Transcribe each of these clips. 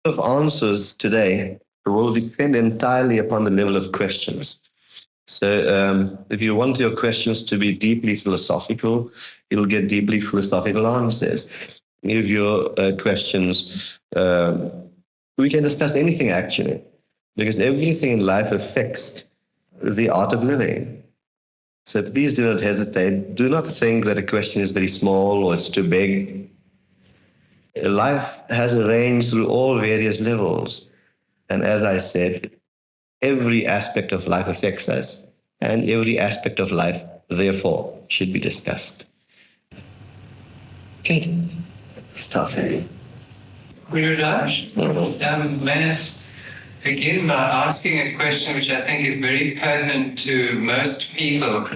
of answers today will depend entirely upon the level of questions. So, if you want your questions to be deeply philosophical, you'll get deeply philosophical answers. If your questions, we can discuss anything actually, because everything in life affects the art of living. So please do not hesitate. Do not think that a question is very small or it's too big. Life has a range through all various levels. And as I said, every aspect of life affects us, and every aspect of life, therefore, should be discussed. Okay, start. Guru Raj, may I begin by asking a question which I think is very pertinent to most people.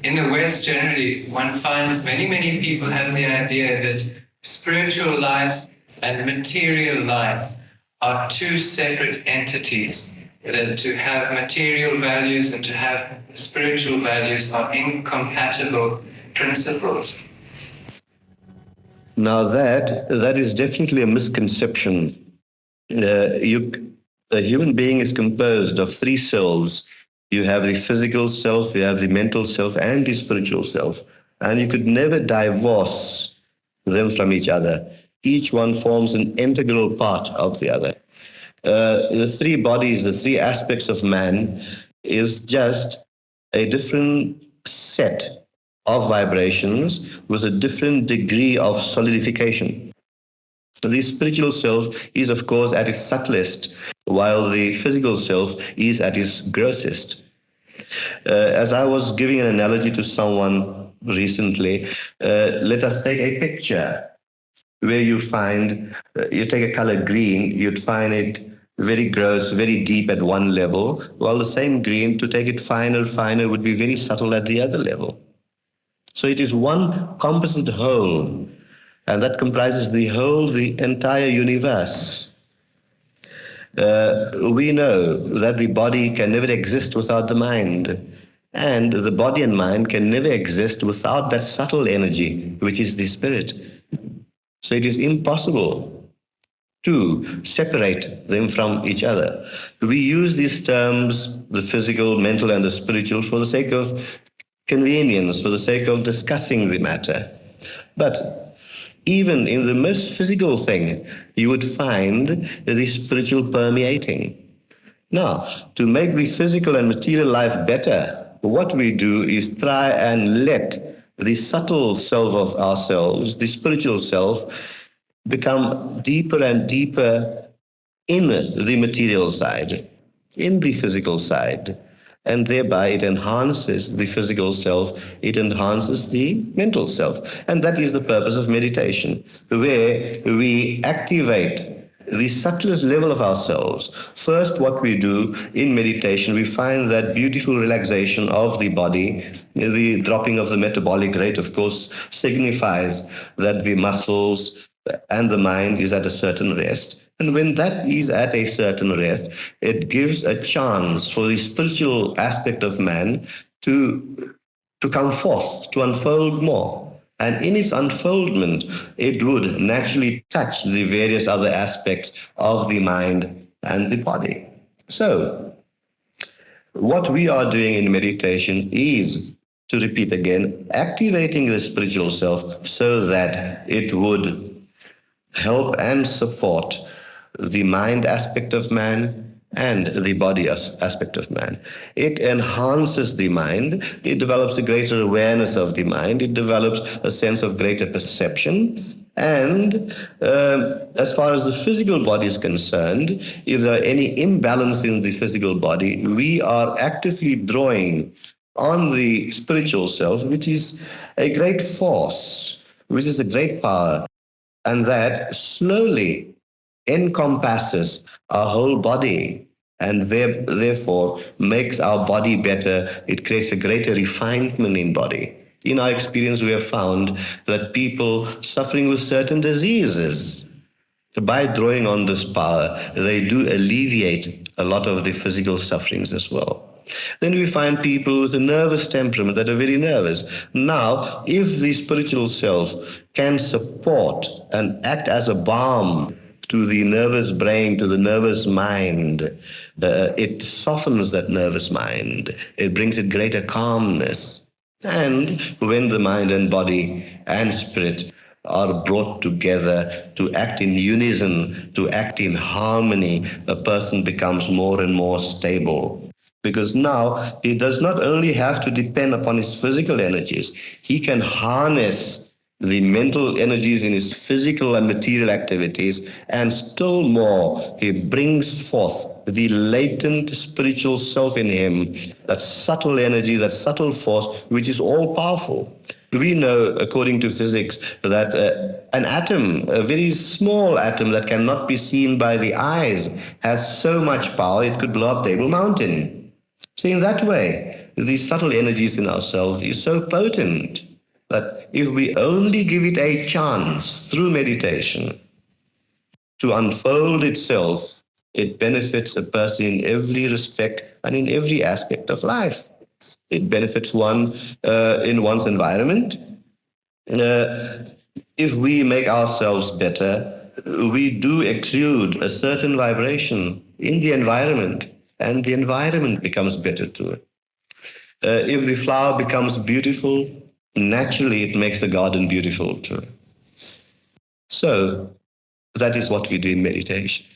In the West, generally, one finds many people have the idea that spiritual life and material life are two separate entities, that to have material values and to have spiritual values are incompatible principles. Now that is definitely a misconception. A human being is composed of three selves. You have the physical self, you have the mental self, and the spiritual self. And you could never divorce them from each other. Each one forms an integral part of the other. The three bodies, the three aspects of man, is just a different set of vibrations with a different degree of solidification. The spiritual self is, of course, at its subtlest, while the physical self is at its grossest. As I was giving an analogy to someone recently, let us take a picture where you find, you take a color green, you'd find it very gross, very deep at one level, while the same green, to take it finer, would be very subtle at the other level. So it is one composite whole, and that comprises the whole, the entire universe. We know that the body can never exist without the mind, and the body and mind can never exist without that subtle energy, which is the spirit. So it is impossible to separate them from each other. We use these terms, the physical, mental, and the spiritual, for the sake of convenience, for the sake of discussing the matter. But even in the most physical thing, you would find the spiritual permeating. Now, to make the physical and material life better, what we do is try and let the subtle self of ourselves, the spiritual self, become deeper and deeper in the material side, in the physical side. And thereby it enhances the physical self, it enhances the mental self. And that is the purpose of meditation, where we activate the subtlest level of ourselves. First, what we do in meditation, we find that beautiful relaxation of the body. The dropping of the metabolic rate, of course, signifies that the muscles and the mind is at a certain rest. And when that is at a certain rest, it gives a chance for the spiritual aspect of man to come forth, to unfold more. And in its unfoldment, it would naturally touch the various other aspects of the mind and the body. So, what we are doing in meditation is, to repeat again, activating the spiritual self so that it would help and support the mind aspect of man and the body aspect of man. It enhances the mind. It develops a greater awareness of the mind. It develops a sense of greater perception. And as far as the physical body is concerned, if there are any imbalance in the physical body, we are actively drawing on the spiritual self, which is a great force, which is a great power, and that slowly encompasses our whole body and therefore makes our body better. It creates a greater refinement in body. In our experience, we have found that people suffering with certain diseases, by drawing on this power, they do alleviate a lot of the physical sufferings as well. Then we find people with a nervous temperament that are very nervous. Now, if the spiritual self can support and act as a balm to the nervous brain, to the nervous mind, it softens that nervous mind. It brings it greater calmness. And when the mind and body and spirit are brought together to act in unison, to act in harmony, a person becomes more and more stable. Because now he does not only have to depend upon his physical energies, he can harness the mental energies in his physical and material activities, and still more, he brings forth the latent spiritual self in him, that subtle energy, that subtle force, which is all powerful. We know, according to physics, that an atom, a very small atom that cannot be seen by the eyes, has so much power it could blow up Table Mountain. So in that way, the subtle energies in ourselves is so potent that if we only give it a chance through meditation to unfold itself, it benefits a person in every respect and in every aspect of life. It benefits one in one's environment. If we make ourselves better, we do exude a certain vibration in the environment, and the environment becomes better too. If the flower becomes beautiful, naturally it makes the garden beautiful too. So that is what we do in meditation.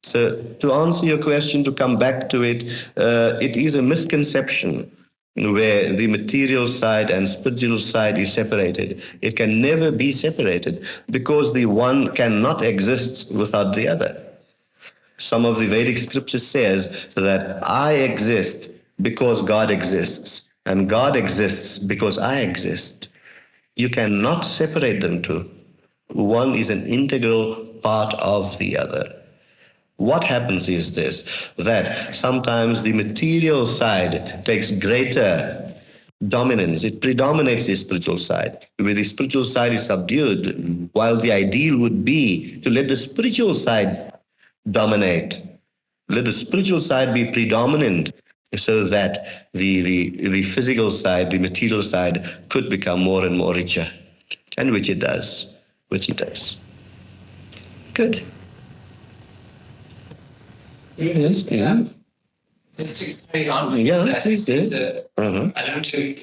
So to answer your question, to come back to it, it is a misconception where the material side and spiritual side is separated. It can never be separated because the one cannot exist without the other. Some of the Vedic scripture says that I exist because God exists, and God exists because I exist. You cannot separate them two. One is an integral part of the other. What happens is this, that sometimes the material side takes greater dominance. It predominates the spiritual side, where the spiritual side is subdued, while the ideal would be to let the spiritual side dominate. Let the spiritual side be predominant so that the physical side, the material side could become more and more richer. And which it does. Good. Yes, yeah. Just to carry on from Yeah, that, please do. I don't want to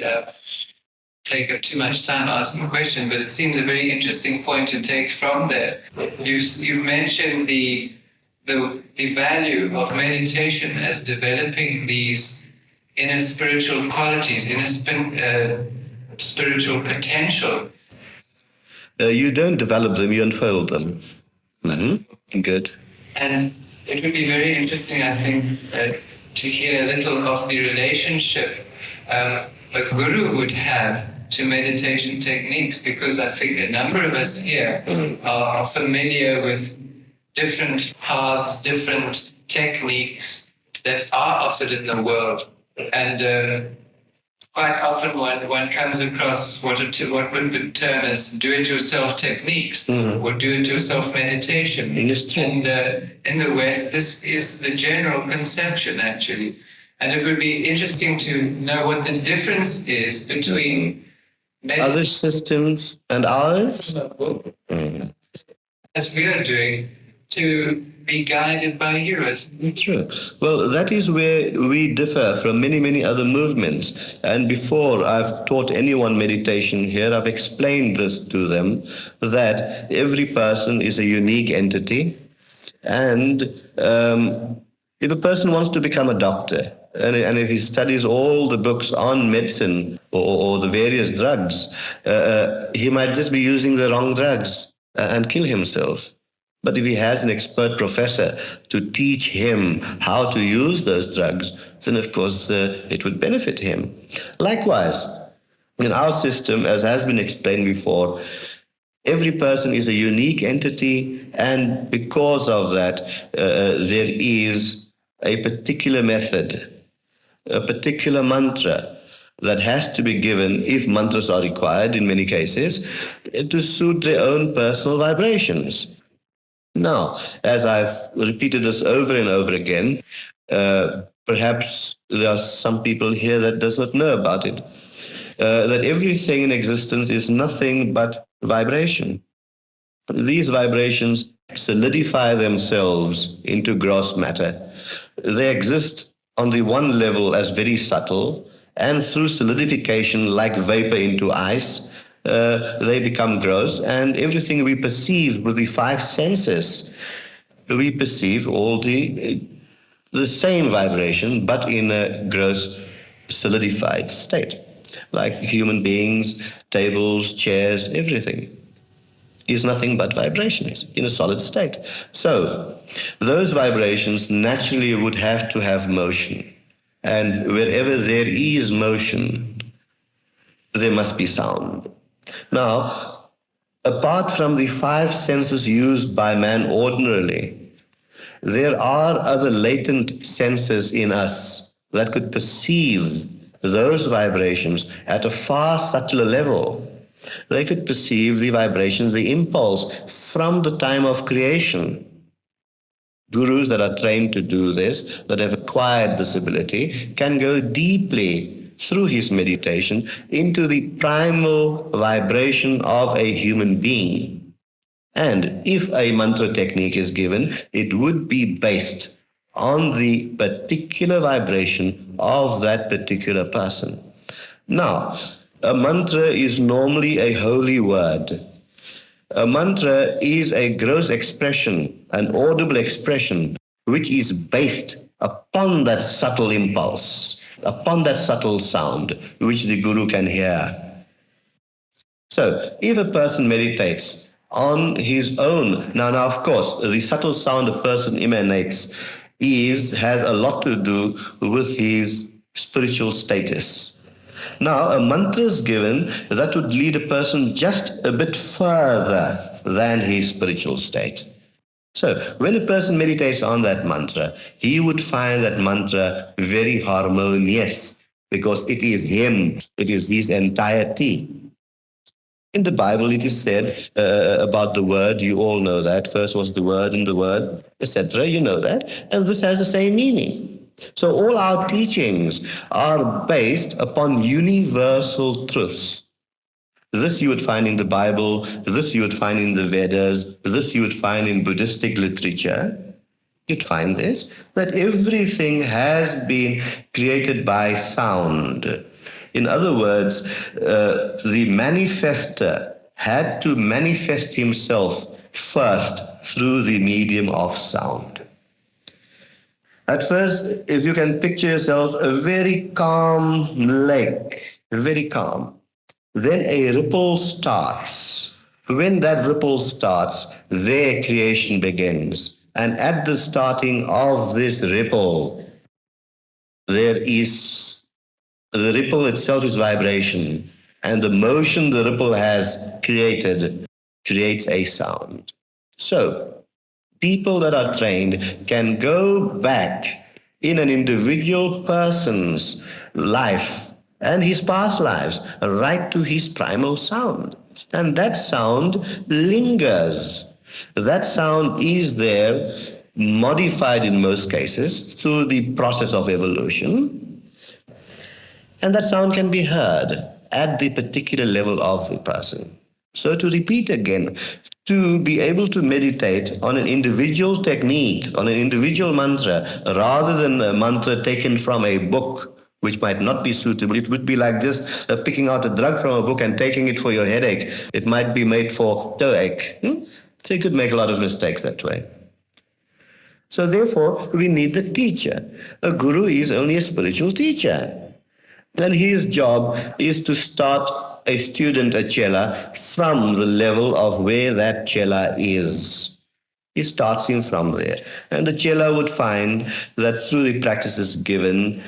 take up too much time asking a question, but it seems a very interesting point to take from there. You've mentioned the value of meditation as developing these inner spiritual qualities, inner spiritual potential. You don't develop them, you unfold them. Mm-hmm. Good. And it would be very interesting, I think, to hear a little of the relationship a guru would have to meditation techniques, because I think a number of us here are familiar with different paths, different techniques that are offered in the world. And quite often one comes across what would be termed as do-it-yourself techniques or do-it-yourself meditation. And in the West, this is the general conception, actually. And it would be interesting to know what the difference is between other systems and ours. As we are doing, to be guided by you. True. Well, that is where we differ from many, many other movements. And before I've taught anyone meditation here, I've explained this to them, that every person is a unique entity. And if a person wants to become a doctor, and if he studies all the books on medicine or the various drugs, he might just be using the wrong drugs and kill himself. But if he has an expert professor to teach him how to use those drugs, then of course it would benefit him. Likewise, in our system, as has been explained before, every person is a unique entity, and because of that, there is a particular method, a particular mantra that has to be given, if mantras are required in many cases, to suit their own personal vibrations. Now, as I've repeated this over and over again, perhaps there are some people here that does not know about it, that everything in existence is nothing but vibration. These vibrations solidify themselves into gross matter. They exist on the one level as very subtle, and through solidification, like vapor into ice, they become gross, and everything we perceive with the five senses, we perceive all the same vibration, but in a gross, solidified state, like human beings, tables, chairs, everything is nothing but vibrations in a solid state. So those vibrations naturally would have to have motion. And wherever there is motion, there must be sound. Now, apart from the five senses used by man ordinarily, there are other latent senses in us that could perceive those vibrations at a far subtler level. They could perceive the vibrations, the impulse from the time of creation. Gurus that are trained to do this, that have acquired this ability, can go deeply through his meditation into the primal vibration of a human being. And if a mantra technique is given, it would be based on the particular vibration of that particular person. Now, a mantra is normally a holy word. A mantra is a gross expression, an audible expression, which is based upon that subtle impulse, upon that subtle sound, which the guru can hear. So, if a person meditates on his own, now of course, the subtle sound a person emanates has a lot to do with his spiritual status. Now, a mantra is given that would lead a person just a bit further than his spiritual state. So, when a person meditates on that mantra, he would find that mantra very harmonious because it is him, it is his entirety. In the Bible, it is said about the word, you all know that. First was the word and the word, etc. You know that. And this has the same meaning. So all our teachings are based upon universal truths. This you would find in the Bible, this you would find in the Vedas, this you would find in Buddhistic literature. You'd find this, that everything has been created by sound. In other words, the manifester had to manifest himself first through the medium of sound. At first, if you can picture yourself a very calm lake, very calm, then a ripple starts. When that ripple starts, there creation begins. And at the starting of this ripple, there is, the ripple itself is vibration. And the motion the ripple has created creates a sound. So, people that are trained can go back in an individual person's life and his past lives right to his primal sound. And that sound lingers. That sound is there, modified in most cases through the process of evolution. And that sound can be heard at the particular level of the person. So to repeat again, to be able to meditate on an individual technique, on an individual mantra, rather than a mantra taken from a book, which might not be suitable. It would be like just picking out a drug from a book and taking it for your headache. It might be made for toeache. So you could make a lot of mistakes that way. So therefore, we need the teacher. A guru is only a spiritual teacher. And his job is to start a student, a chela, from the level of where that chela is. He starts him from there. And the chela would find that through the practices given,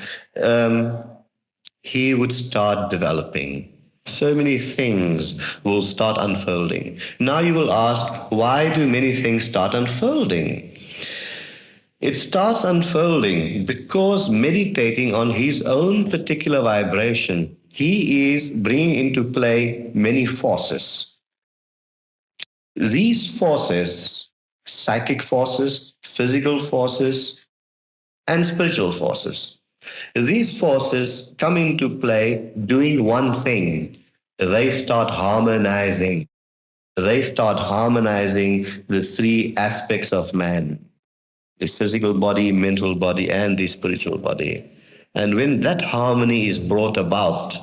he would start developing. So many things will start unfolding. Now you will ask, why do many things start unfolding? It starts unfolding because meditating on his own particular vibration, he is bringing into play many forces. These forces, psychic forces, physical forces, and spiritual forces. These forces come into play doing one thing. They start harmonizing. They start harmonizing the three aspects of man: the physical body, mental body, and the spiritual body. And when that harmony is brought about,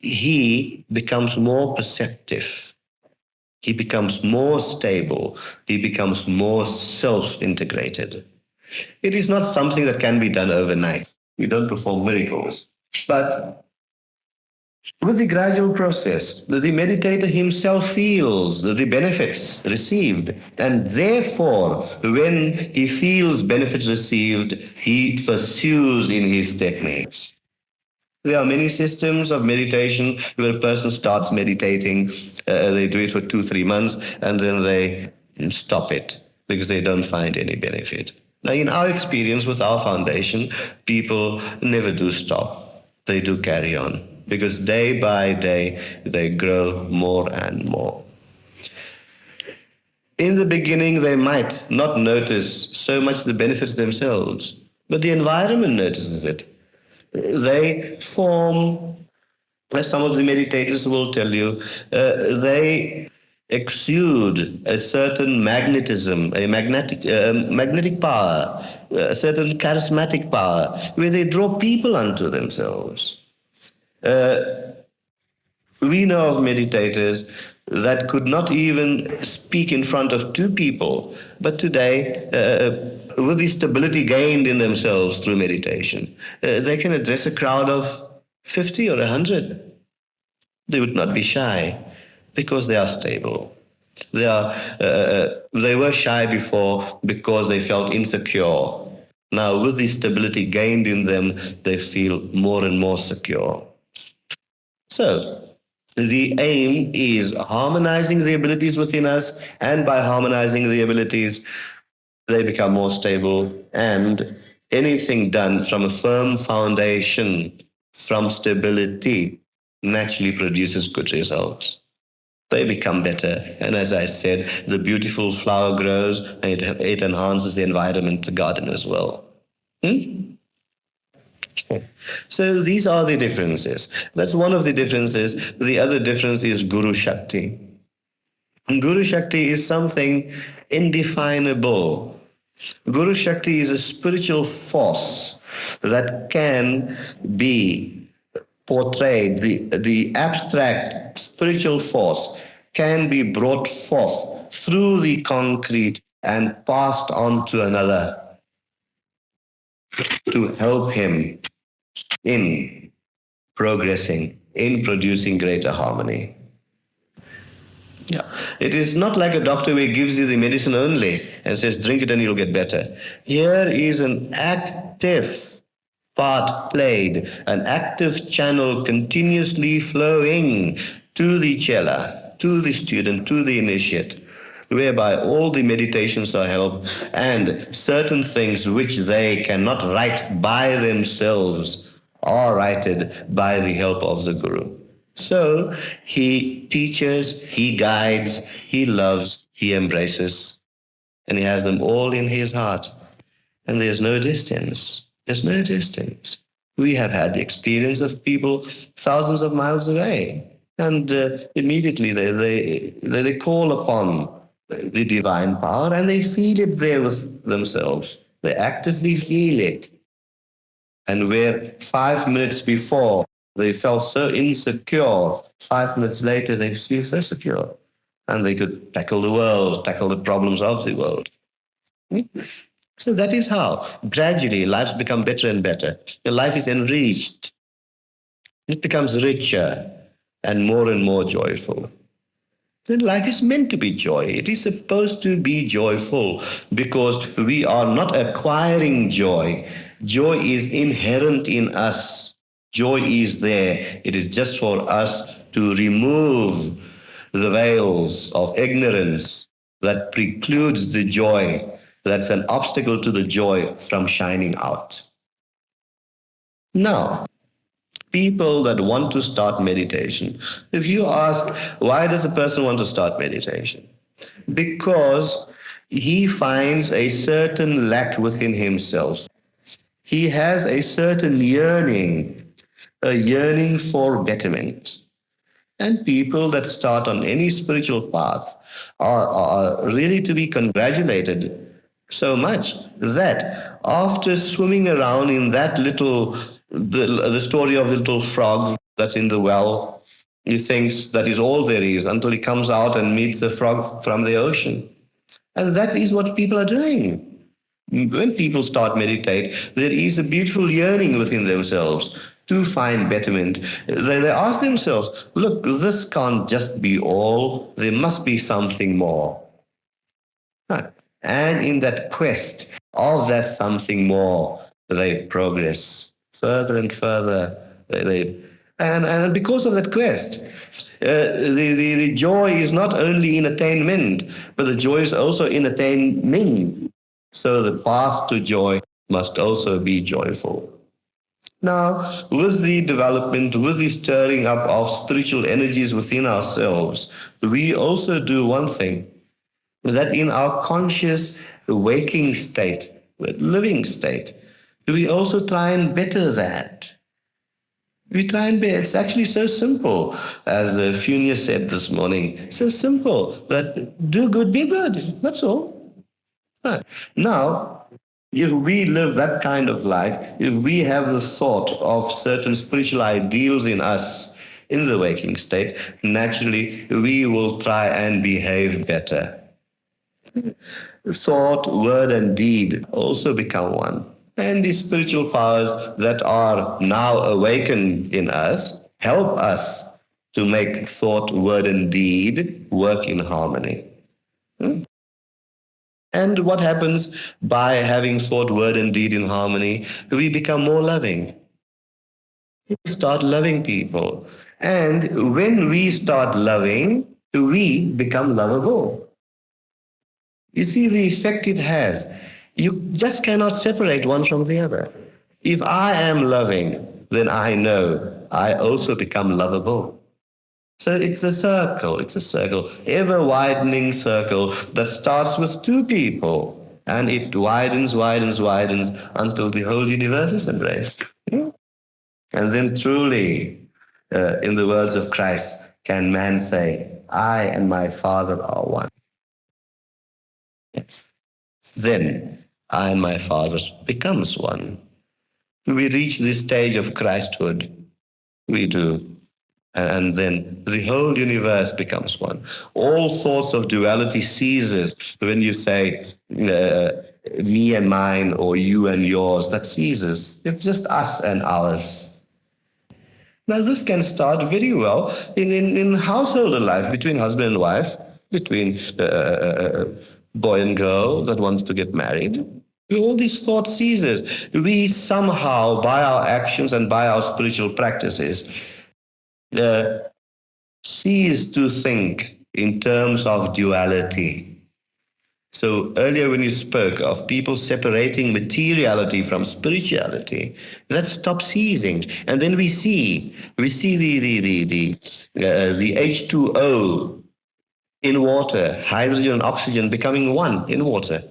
he becomes more perceptive. He becomes more stable. He becomes more self-integrated. It is not something that can be done overnight. We don't perform miracles. But with the gradual process, the meditator himself feels the benefits received. And therefore, when he feels benefits received, he pursues in his techniques. There are many systems of meditation where a person starts meditating, they do it for 2-3 months, and then they stop it because they don't find any benefit. Now, in our experience with our foundation, people never do stop. They do carry on because day by day they grow more and more. In the beginning, they might not notice so much the benefits themselves, but the environment notices it. They form, as some of the meditators will tell you, they exude a certain magnetism, a magnetic power, a certain charismatic power, where they draw people unto themselves. We know of meditators that could not even speak in front of 2 people, but today, with the stability gained in themselves through meditation, they can address a crowd of 50 or 100. They would not be shy because they are stable. They were shy before because they felt insecure. Now, with the stability gained in them, they feel more and more secure. So, the aim is harmonizing the abilities within us, and by harmonizing the abilities, they become more stable, and anything done from a firm foundation, from stability, naturally produces good results. They become better, and as I said, the beautiful flower grows, and it enhances the environment, the garden as well. So these are the differences. That's one of the differences. The other difference is Guru Shakti. Guru Shakti is something indefinable. Guru Shakti is a spiritual force that can be portrayed. The abstract spiritual force can be brought forth through the concrete and passed on to another to help him in progressing, in producing greater harmony. Yeah. It is not like a doctor who gives you the medicine only and says, drink it and you'll get better. Here is an active part played, an active channel continuously flowing to the chela, to the student, to the initiate, whereby all the meditations are held and certain things which they cannot write by themselves are righted by the help of the Guru. So he teaches, he guides, he loves, he embraces, and he has them all in his heart. And there's no distance. There's no distance. We have had the experience of people thousands of miles away, and immediately they call upon the divine power and they feel it there with themselves. They actively feel it. And where 5 minutes before they felt so insecure, 5 minutes later they feel so secure. And they could tackle the world, tackle the problems of the world. So that is how gradually lives become better and better. Your life is enriched. It becomes richer and more joyful. Then life is meant to be joy. It is supposed to be joyful because we are not acquiring joy. Joy is inherent in us. Joy is there. It is just for us to remove the veils of ignorance that precludes the joy. That's an obstacle to the joy from shining out. Now, people that want to start meditation, if you ask, why does a person want to start meditation? because he finds a certain lack within himself. He has a certain yearning, a yearning for betterment. And people that start on any spiritual path are really to be congratulated so much that after swimming around in that little, the story of the little frog that's in the well, he thinks that is all there is until he comes out and meets the frog from the ocean. And that is what people are doing. When people start meditate, there is a beautiful yearning within themselves to find betterment. They ask themselves, look, this can't just be all. There must be something more. And in that quest of that something more, they progress further and further. And because of that quest, the joy is not only in attainment, but the joy is also in attaining. So the path to joy must also be joyful. Now, with the development, with the stirring up of spiritual energies within ourselves, we also do one thing, that in our conscious waking state, living state, we also try and better that. We try and better. It's actually so simple, as Funia said this morning, so simple that do good, be good. That's all. Right. Now, if we live that kind of life, if we have the thought of certain spiritual ideals in us in the waking state, naturally we will try and behave better. Thought, word, and deed also become one. And the spiritual powers that are now awakened in us help us to make thought, word, and deed work in harmony. And what happens by having thought, word, and deed in harmony? We become more loving. We start loving people. And when we start loving, we become lovable. You see the effect it has. You just cannot separate one from the other. If I am loving, then I know I also become lovable. So it's a circle, ever widening circle that starts with two people, and it widens until the whole universe is embraced. And then truly, in the words of Christ, can man say, I and my Father are one. Yes. Then I and my Father becomes one. We reach this stage of Christhood. We do. And then the whole universe becomes one. All thoughts of duality ceases when you say me and mine or you and yours. That ceases. It's just us and ours. Now this can start very well in household life, between husband and wife, between boy and girl that wants to get married. All these thoughts ceases. We somehow, by our actions and by our spiritual practices, cease to think in terms of duality. So earlier when you spoke of people separating materiality from spirituality, that stops ceasing. And then we see the H2O in water, hydrogen and oxygen becoming one in water.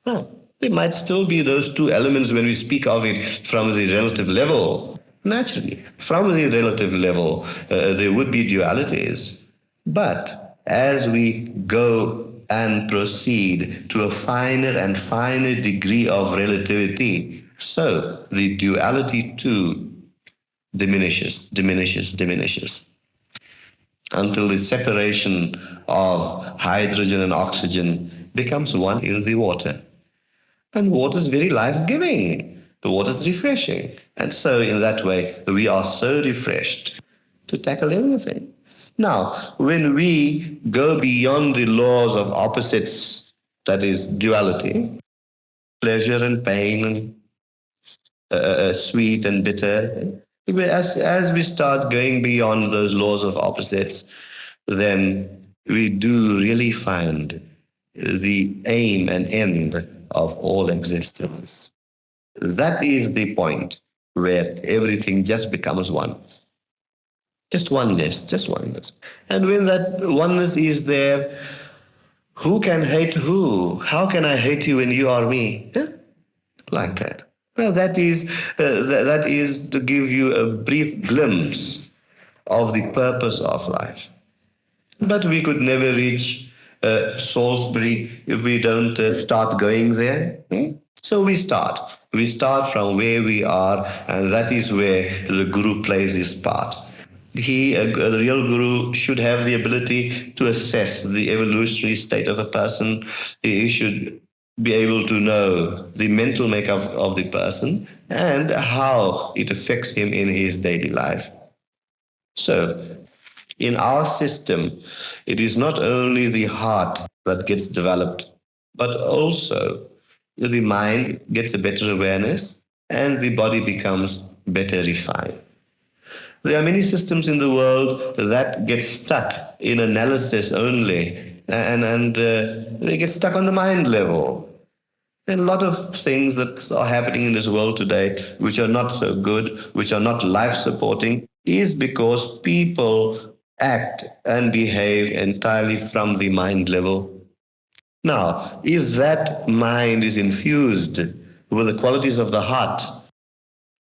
There might still be those two elements when we speak of it from the relative level. Naturally, from the relative level, there would be dualities. But as we go and proceed to a finer and finer degree of relativity, so the duality too diminishes, until the separation of hydrogen and oxygen becomes one in the water. And water is very life-giving. The water is refreshing. And so in that way, we are so refreshed to tackle everything. Now, when we go beyond the laws of opposites, that is duality, pleasure and pain, and sweet and bitter, as we start going beyond those laws of opposites, then we do really find the aim and end of all existence. That is the point where everything just becomes one. Just oneness. And when that oneness is there, Who can hate who? How can I hate you when you are me? Yeah? Like that. Well, that is to give you a brief glimpse of the purpose of life. But we could never reach Salisbury if we don't start going there. So we start. We start from where we are, and that is where the Guru plays his part. A real Guru should have the ability to assess the evolutionary state of a person. He should be able to know the mental makeup of the person and how it affects him in his daily life. So, in our system, it is not only the heart that gets developed, but also the mind gets a better awareness and the body becomes better refined. There are many systems in the world that get stuck in analysis only, and they get stuck on the mind level. And a lot of things that are happening in this world today, which are not so good, which are not life supporting, is because people act and behave entirely from the mind level. Now, if that mind is infused with the qualities of the heart,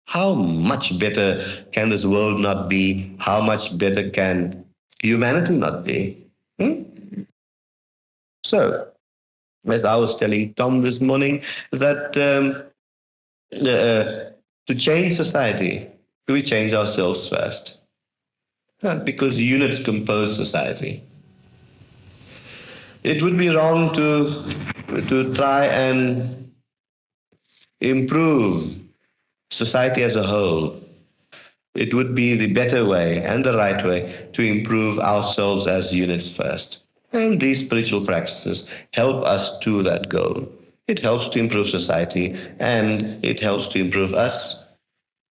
how much better can this world not be? How much better can humanity not be? So, as I was telling Tom this morning, that to change society, we change ourselves first. Because units compose society. It would be wrong to try and improve society as a whole. It would be the better way and the right way to improve ourselves as units first. And these spiritual practices help us to that goal. It helps to improve society and it helps to improve us,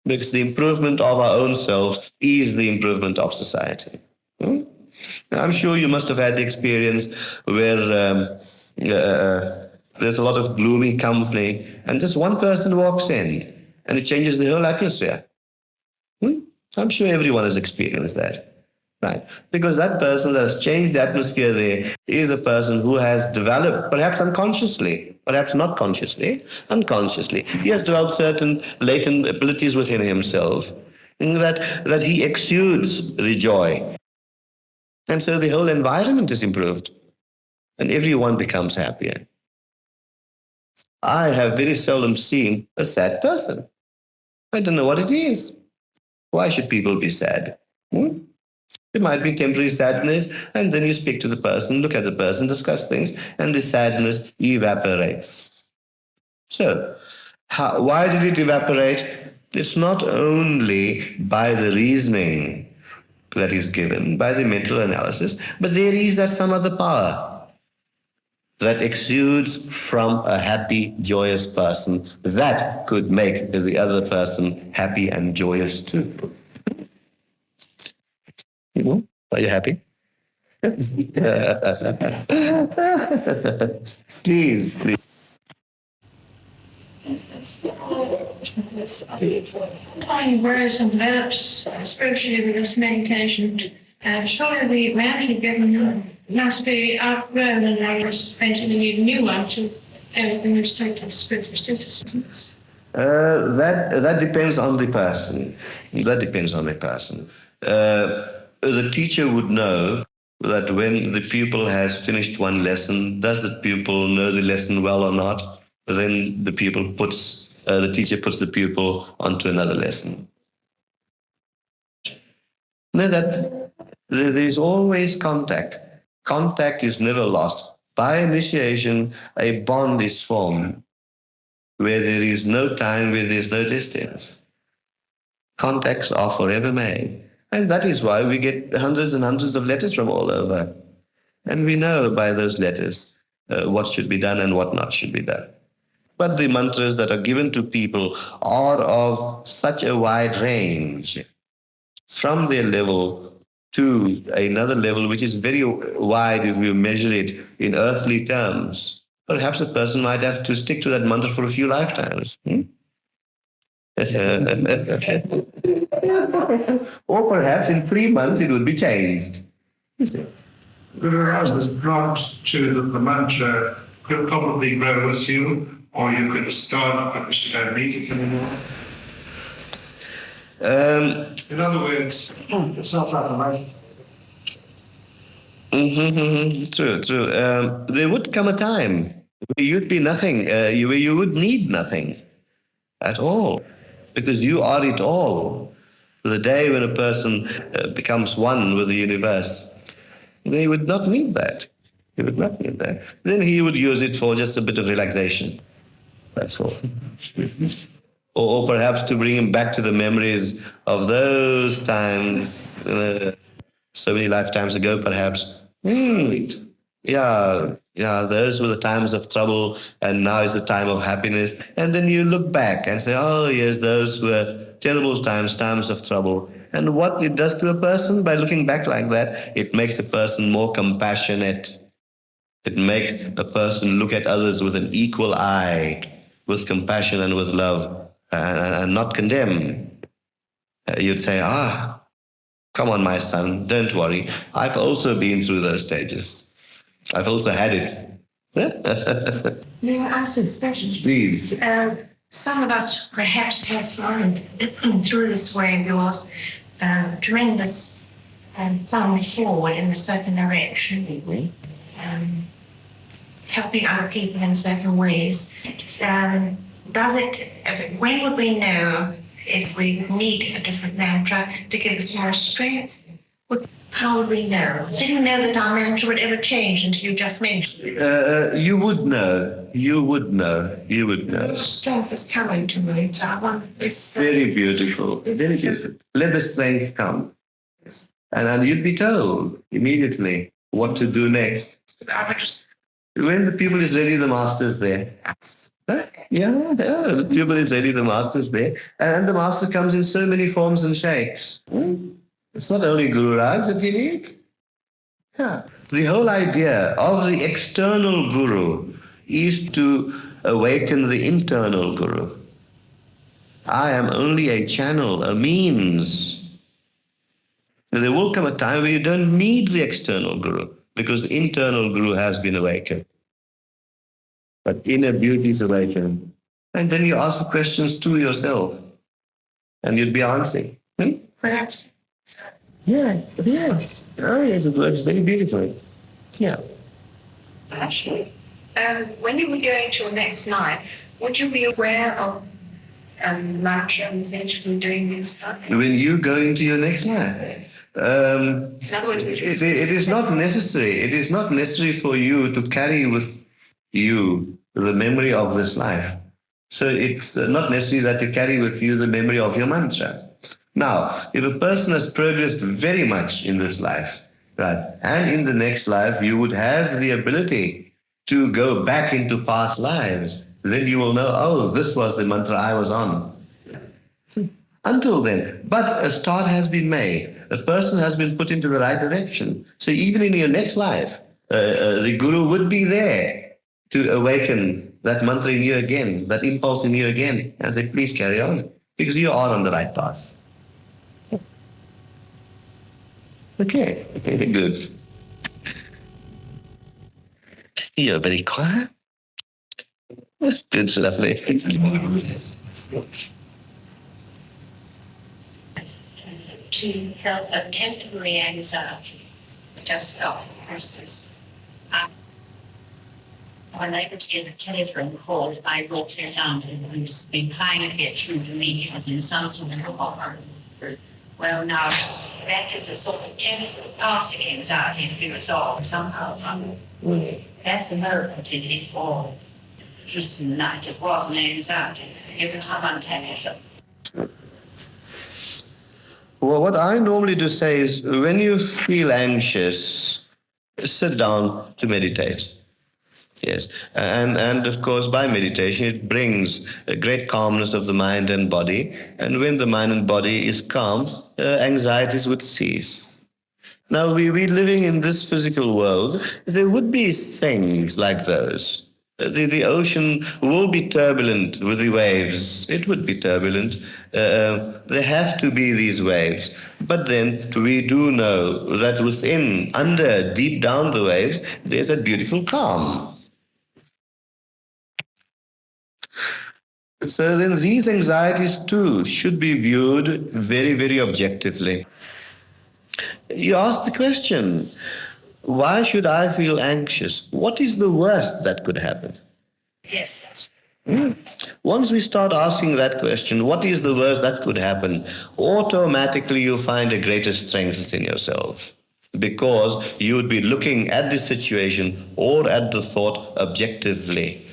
because the improvement of our own selves is the improvement of society. I'm sure you must have had the experience where there's a lot of gloomy company and just one person walks in and it changes the whole atmosphere. I'm sure everyone has experienced that. Right. Because that person that has changed the atmosphere there is a person who has developed, perhaps unconsciously, perhaps not consciously, unconsciously. He has developed certain latent abilities within himself that he exudes the joy. And so the whole environment is improved and everyone becomes happier. I have very seldom seen a sad person. I don't know what it is. Why should people be sad? It might be temporary sadness, and then you speak to the person, look at the person, discuss things, and the sadness evaporates. So, why did it evaporate? It's not only by the reasoning that is given, by the mental analysis, but there is that some other power that exudes from a happy, joyous person that could make the other person happy and joyous too. Are you happy? Please. Applying various develops spiritually with this meditation, surely the management given must be outgrown and I was eventually need a new one to develop a new status, spiritual status. That depends on the person. That depends on the person. The teacher would know that when the pupil has finished one lesson, does the pupil know the lesson well or not? Then the teacher puts the pupil onto another lesson. Know that there is always contact. Contact is never lost. By initiation, a bond is formed where there is no time, where there is no distance. Contacts are forever made. And that is why we get hundreds and hundreds of letters from all over. And we know by those letters what should be done and what not should be done. But the mantras that are given to people are of such a wide range, from their level to another level, which is very wide if you measure it in earthly terms. Perhaps a person might have to stick to that mantra for a few lifetimes. Or perhaps in 3 months it will be changed. Whereas there's drugs to the mantra could probably grow with you, or you could start because you don't need it anymore. In other words, it's not like True. There would come a time where you'd be nothing, where you would need nothing at all, because you are it all. The day when a person becomes one with the universe, they would not need that. He would not need that. Then he would use it for just a bit of relaxation. That's all. or perhaps to bring him back to the memories of those times, so many lifetimes ago, perhaps. Yeah, those were the times of trouble, and now is the time of happiness. And then you look back and say, oh, yes, those were terrible times of trouble. And what it does to a person by looking back like that, it makes a person more compassionate. It makes a person look at others with an equal eye, with compassion and with love, and not condemn. You'd say, come on, my son, don't worry. I've also been through those stages. I've also had it. May I ask this question? Please. Some of us perhaps have learned through this way of yours tremendous thumb forward in a certain direction, helping other people in certain ways. When would we know if we need a different mantra to give us more strength? How would we know? Didn't know that our mantra would ever change until you just mentioned it. You would know. The strength is coming to me, so I wonder if... Very beautiful. Very beautiful. Let the strength come. And you'd be told immediately what to do next. I would just... When the pupil is ready, the master is there. Yeah, the pupil is ready, the master is there. And the master comes in so many forms and shapes. It's not only Guru Raj that you need. Yeah. The whole idea of the external Guru is to awaken the internal Guru. I am only a channel, a means. There will come a time where you don't need the external Guru, because the internal Guru has been awakened. But inner beauty is awakened. And then you ask the questions to yourself, and you'd be answering. Perhaps. Yeah, yes. Oh, yes, it works very beautifully. Yeah. Actually, when you were going to your next life, would you be aware of mantra and essentially doing this stuff? When you go into your next life, In other words, it is not necessary. It is not necessary for you to carry with you the memory of this life. So it's not necessary that you carry with you the memory of your mantra. Now, if a person has progressed very much in this life, right, and in the next life you would have the ability to go back into past lives, then you will know, oh, this was the mantra I was on. Until then, but a start has been made. A person has been put into the right direction. So even in your next life, the Guru would be there to awaken that mantra in you again, that impulse in you again, and say, please carry on, because you are on the right path. Okay, good. You're very quiet. Good, lovely. To help a temporary anxiety, just stop process. Unable to get a telephone call if I wrote her down who's been trying to get through to me. He was in some sort of horror. Well, now, that is a sort of temporary passing anxiety to be resolved somehow. That's the miracle to it for just in the night. It wasn't anxiety. Every time I'm telling you. Well, what I normally do say is, when you feel anxious, sit down to meditate. Yes, and of course, by meditation, it brings a great calmness of the mind and body. And when the mind and body is calm, anxieties would cease. Now, we living in this physical world, there would be things like those. The ocean will be turbulent with the waves. It would be turbulent. There have to be these waves. But then we do know that within, under, deep down the waves, there's a beautiful calm. So then these anxieties too should be viewed very, very objectively. You ask the question, why should I feel anxious? What is the worst that could happen? Yes. Once we start asking that question, what is the worst that could happen? Automatically you find a greater strength within yourself because you would be looking at the situation or at the thought objectively.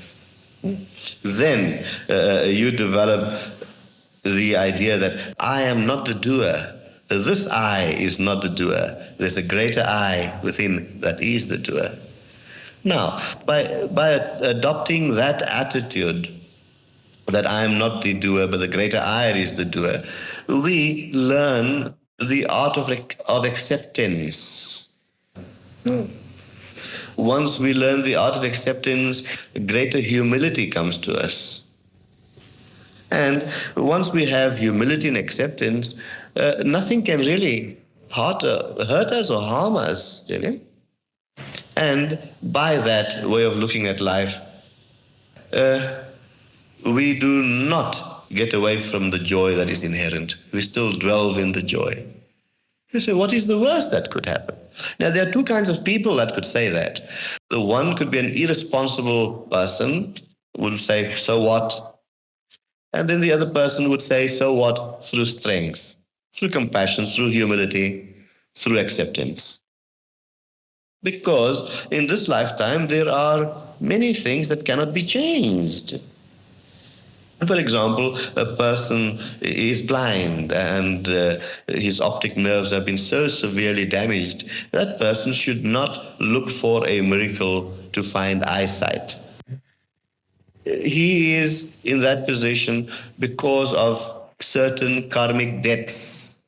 Then you develop the idea that I am not the doer. This I is not the doer. There's a greater I within that is the doer. Now, by adopting that attitude that I am not the doer, but the greater I is the doer, we learn the art of acceptance. Once we learn the art of acceptance, greater humility comes to us. And once we have humility and acceptance, nothing can really hurt us or harm us, really. And by that way of looking at life, we do not get away from the joy that is inherent. We still dwell in the joy. You say, what is the worst that could happen? Now, there are two kinds of people that could say that. The one could be an irresponsible person, would say, so what? And then the other person would say, so what? Through strength, through compassion, through humility, through acceptance. Because in this lifetime, there are many things that cannot be changed. For example, a person is blind and his optic nerves have been so severely damaged, that person should not look for a miracle to find eyesight. He is in that position because of certain karmic debts.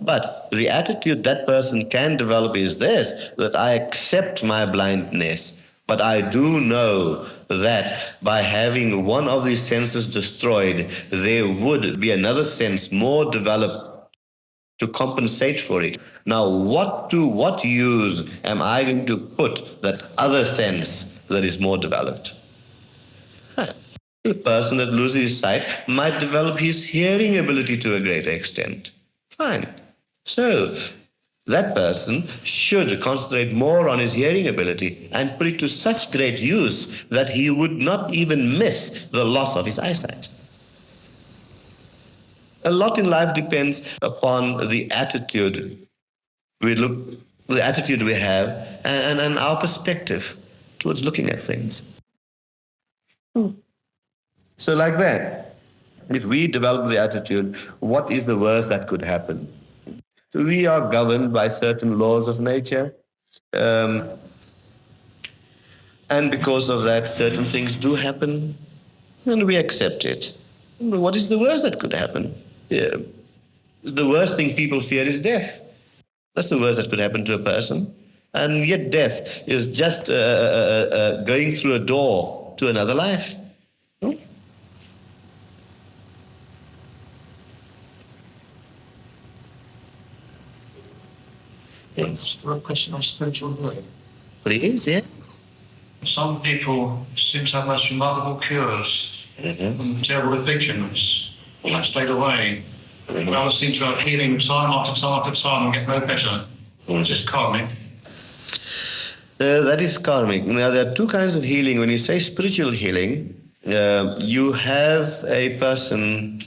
But the attitude that person can develop is this, that I accept my blindness, but I do know that by having one of these senses destroyed, there would be another sense more developed to compensate for it. Now, what use am I going to put that other sense that is more developed? The person that loses his sight might develop his hearing ability to a greater extent. Fine. So, that person should concentrate more on his hearing ability and put it to such great use that he would not even miss the loss of his eyesight. A lot in life depends upon the attitude we have and our perspective towards looking at things. So like that, if we develop the attitude, what is the worst that could happen? So we are governed by certain laws of nature. And because of that, certain things do happen, and we accept it. What is the worst that could happen? Yeah. The worst thing people fear is death. That's the worst that could happen to a person. And yet death is just going through a door to another life. It's for a question of spiritual healing. Please, yeah. Some people seem to have most remarkable cures from terrible afflictions that stayed away. Others seem to have healing time after time after time and get no better. It's just karmic. That is karmic. Now, there are two kinds of healing. When you say spiritual healing, you have a person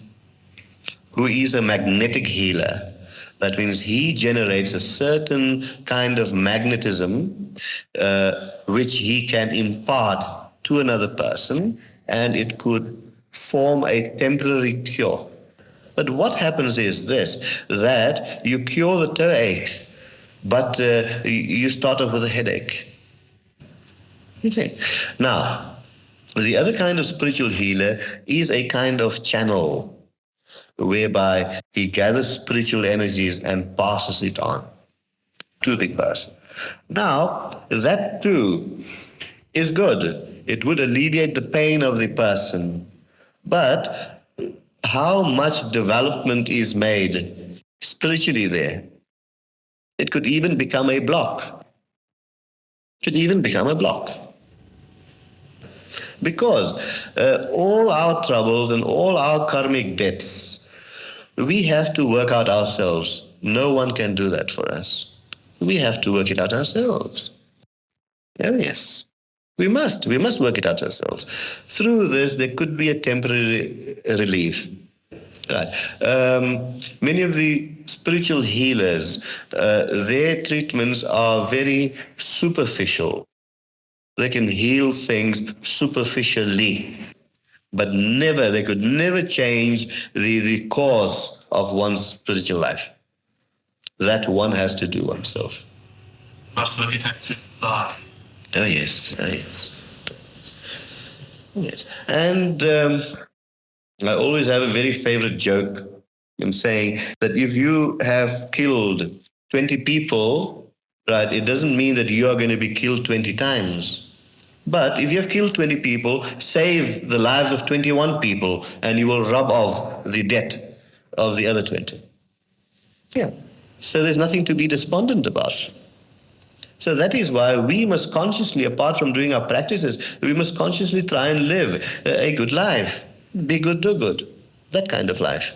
who is a magnetic healer. That means he generates a certain kind of magnetism which he can impart to another person, and it could form a temporary cure. But what happens is this, that you cure the toe ache, but you start off with a headache. You see? Now, the other kind of spiritual healer is a kind of channel, whereby he gathers spiritual energies and passes it on to the person. Now, that too is good. It would alleviate the pain of the person. But how much development is made spiritually there? It could even become a block. It could even become a block. Because all our troubles and all our karmic debts, we have to work out ourselves. No one can do that for us. We have to work it out ourselves. Oh, yes. We must work it out ourselves. Through this, there could be a temporary relief. Right. Many of the spiritual healers, their treatments are very superficial. They can heal things superficially, but they could never change the cause of one's spiritual life. That one has to do oneself. Must look at life. Oh, yes. Oh, yes. Yes. And I always have a very favorite joke in saying that if you have killed 20 people, right, it doesn't mean that you are going to be killed 20 times. But if you have killed 20 people, save the lives of 21 people, and you will rub off the debt of the other 20. Yeah. So there's nothing to be despondent about. So that is why we must consciously, apart from doing our practices, we must consciously try and live a good life. Be good, do good. That kind of life.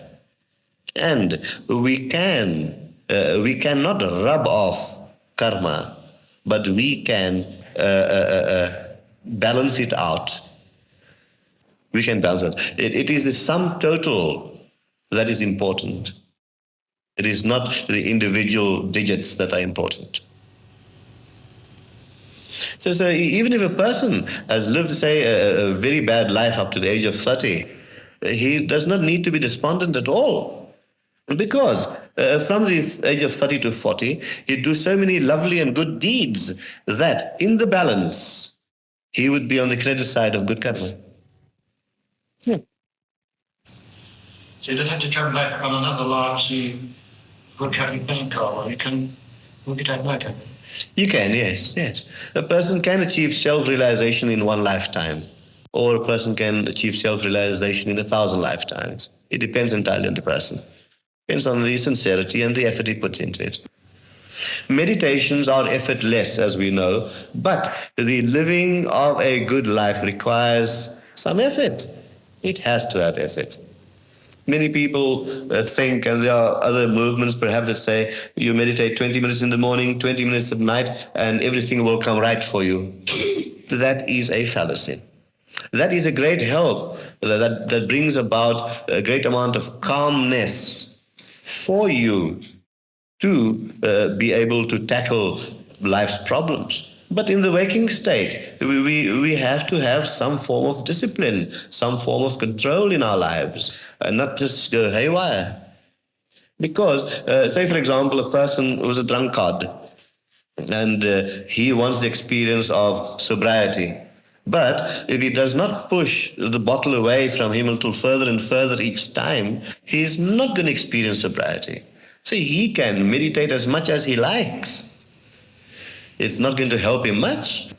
And we cannot rub off karma, but we can balance it out. We can balance it. It is the sum total that is important. It is not the individual digits that are important. So even if a person has lived, say, a very bad life up to the age of 30, he does not need to be despondent at all. Because from the age of 30 to 40, he'd do so many lovely and good deeds that in the balance, he would be on the credit side of good karma. Yeah. So you don't have to come back on another life to look at your present karma. You can look at that later. You can, yes. A person can achieve self-realization in one lifetime, or a person can achieve self-realization in 1,000 lifetimes. It depends entirely on the person. Depends on the sincerity and the effort he puts into it. Meditations are effortless, as we know, but the living of a good life requires some effort. It has to have effort. Many people think, and there are other movements perhaps that say, you meditate 20 minutes in the morning, 20 minutes at night, and everything will come right for you. That is a fallacy. That is a great help that brings about a great amount of calmness for you to be able to tackle life's problems. But in the waking state, we have to have some form of discipline, some form of control in our lives, and not just go haywire. Because, say for example, a person who's a drunkard, and he wants the experience of sobriety. But if he does not push the bottle away from him until further and further each time, he is not going to experience sobriety. So he can meditate as much as he likes. It's not going to help him much.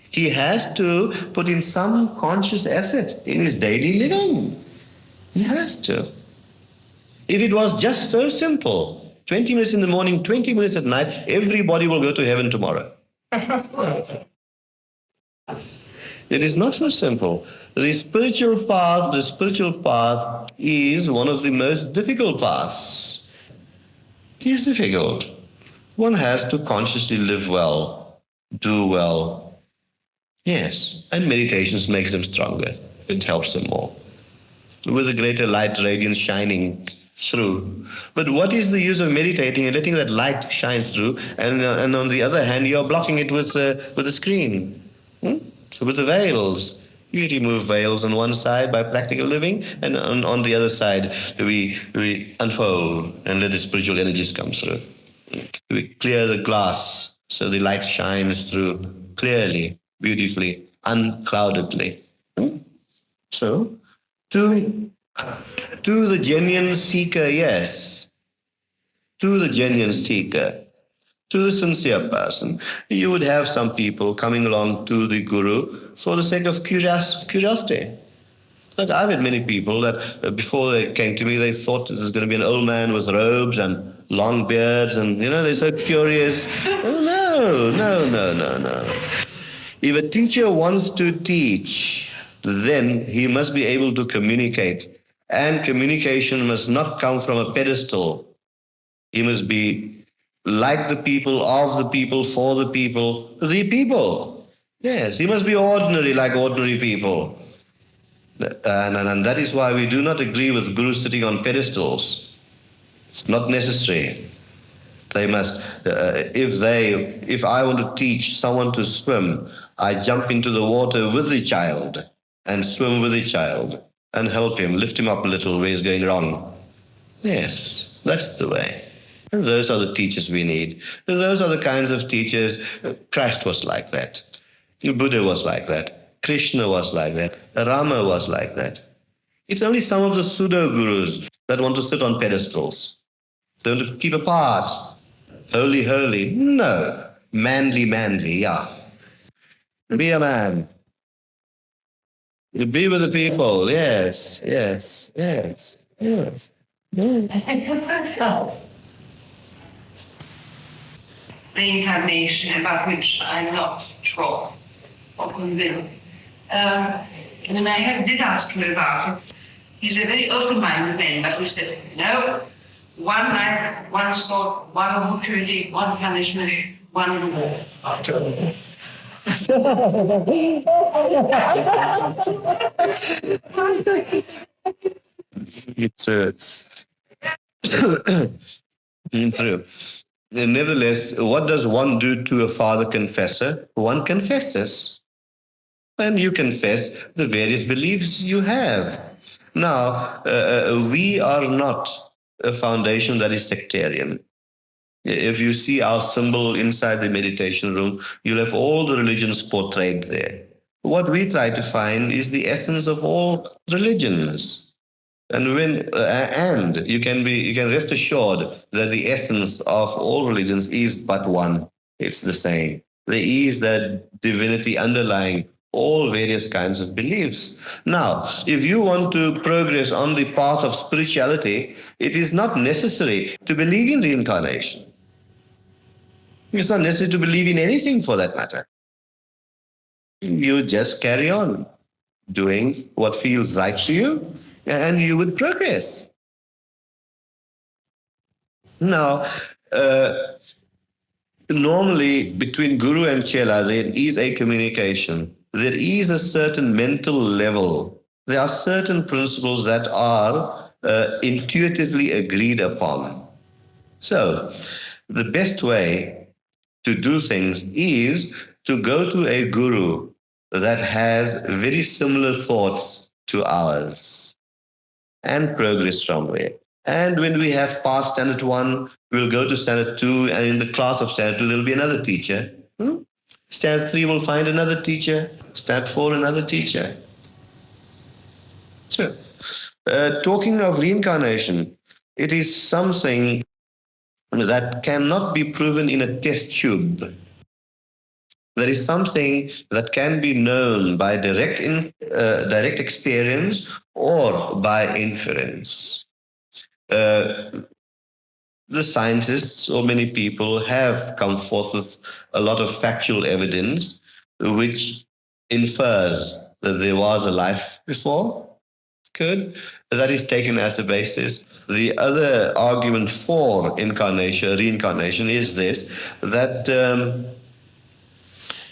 He has to put in some conscious effort in his daily living. He has to. If it was just so simple, 20 minutes in the morning, 20 minutes at night, everybody will go to heaven tomorrow. It is not so simple. The spiritual path is one of the most difficult paths. It is difficult. One has to consciously live well, do well. Yes, and meditations makes them stronger. It helps them more. With a greater light radiance shining through. But what is the use of meditating and letting that light shine through, and on the other hand, you're blocking it with a screen, with the veils? You remove veils on one side by practical living, and on the other side, we unfold and let the spiritual energies come through. We clear the glass so the light shines through clearly, beautifully, uncloudedly. So, to the genuine seeker, yes. To the genuine seeker, to the sincere person. You would have some people coming along to the guru for the sake of curiosity. Like I've had many people that before they came to me, they thought this was going to be an old man with robes and long beards, and they're so curious. Oh, no. If a teacher wants to teach, then he must be able to communicate, and communication must not come from a pedestal. He must be like the people, of the people, for the people, the people. Yes, he must be ordinary like ordinary people. And that is why we do not agree with gurus sitting on pedestals. It's not necessary. They must, if I want to teach someone to swim, I jump into the water with the child and swim with the child and help him, lift him up a little where he's going wrong. Yes, that's the way. And those are the teachers we need. Those are the kinds of teachers. Christ was like that. Buddha was like that. Krishna was like that. Rama was like that. It's only some of the pseudo-gurus that want to sit on pedestals. They want to keep apart. Holy. No. Manly, yeah. Be a man. Be with the people. Yes. Reincarnation, about which I'm not sure or convinced. When I did ask him about it, he's a very open-minded man, but we said, no, one life, one thought, one opportunity, one punishment, one reward. It's true. Nevertheless, what does one do to a father confessor? One confesses. And you confess the various beliefs you have. Now, we are not a foundation that is sectarian. If you see our symbol inside the meditation room, you'll have all the religions portrayed there. What we try to find is the essence of all religions. And you can rest assured that the essence of all religions is but one. It's the same. There is that divinity underlying all various kinds of beliefs. Now, if you want to progress on the path of spirituality, it is not necessary to believe in reincarnation. It's not necessary to believe in anything for that matter. You just carry on doing what feels right to you, and you would progress. Now, normally between guru and chela, there is a communication. There is a certain mental level. There are certain principles that are intuitively agreed upon. So, the best way to do things is to go to a guru that has very similar thoughts to ours and progress from there. And when we have passed standard 1, we'll go to standard 2, and in the class of standard 2, there'll be another teacher. Standard 3 will find another teacher. Standard 4, another teacher. So, talking of reincarnation, it is something that cannot be proven in a test tube. There is something that can be known by direct experience or by inference. The scientists or many people have come forth with a lot of factual evidence which infers that there was a life before. Good. That is taken as a basis. The other argument for reincarnation is this, that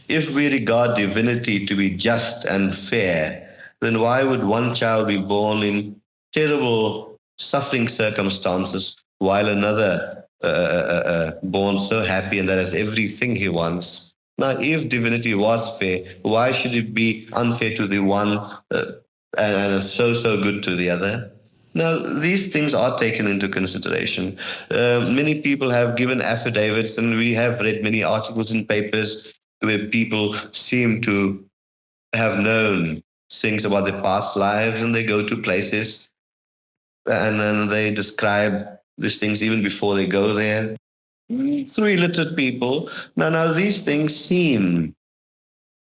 if we regard divinity to be just and fair, then why would one child be born in terrible suffering circumstances while another born so happy and that has everything he wants? Now, if divinity was fair, why should it be unfair to the one and so good to the other? Now, these things are taken into consideration. Many people have given affidavits, and we have read many articles in papers where people seem to have known things about their past lives, and they go to places and then they describe these things even before they go there. through illiterate people. Now these things seem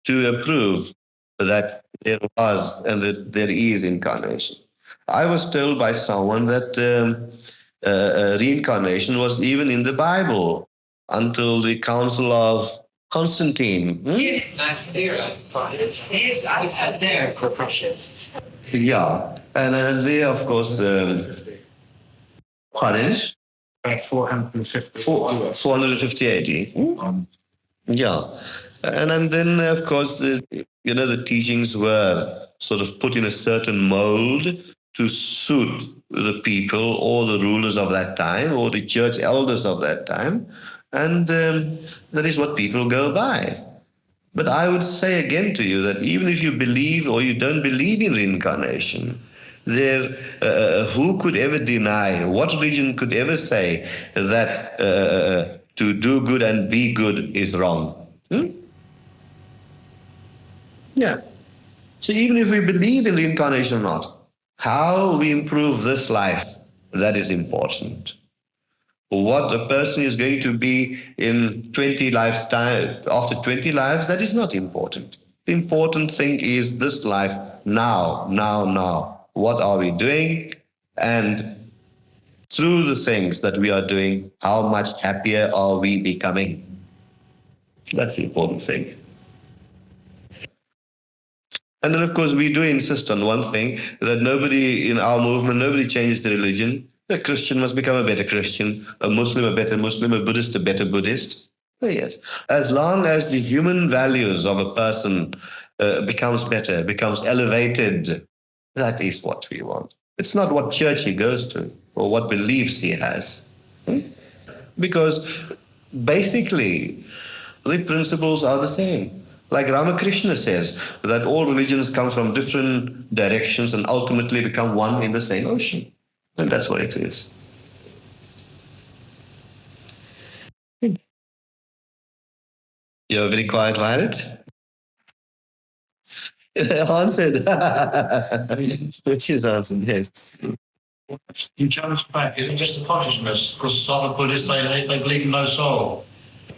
to prove that there was and that there is incarnation. I was told by someone that reincarnation was even in the Bible until the Council of Constantine. Nice era. Yes, I had there proportion. Yeah, and they, of course, pardon? 450. 450 AD. Yeah. And then, of course, the teachings were sort of put in a certain mold to suit the people or the rulers of that time or the church elders of that time. And that is what people go by. But I would say again to you that even if you believe or you don't believe in reincarnation, who could ever deny, what religion could ever say that to do good and be good is wrong? Yeah. So even if we believe in reincarnation or not, how we improve this life, that is important. What a person is going to be in 20 lives time, after 20 lives, that is not important. The important thing is this life now. What are we doing? And through the things that we are doing, how much happier are we becoming? That's the important thing. And then, of course, we do insist on one thing, that nobody in our movement, nobody changes the religion. A Christian must become a better Christian, a Muslim a better Muslim, a Buddhist a better Buddhist. Oh, yes. As long as the human values of a person becomes better, becomes elevated, that is what we want. It's not what church he goes to or what beliefs he has. Because basically, the principles are the same. Like Ramakrishna says, that all religions come from different directions and ultimately become one in the same ocean. And that's what it is. You're very quiet, Violet. Answered. Which is answered, yes. You challenge back, is it just the consciousness? Because some Buddhists, they believe in no soul.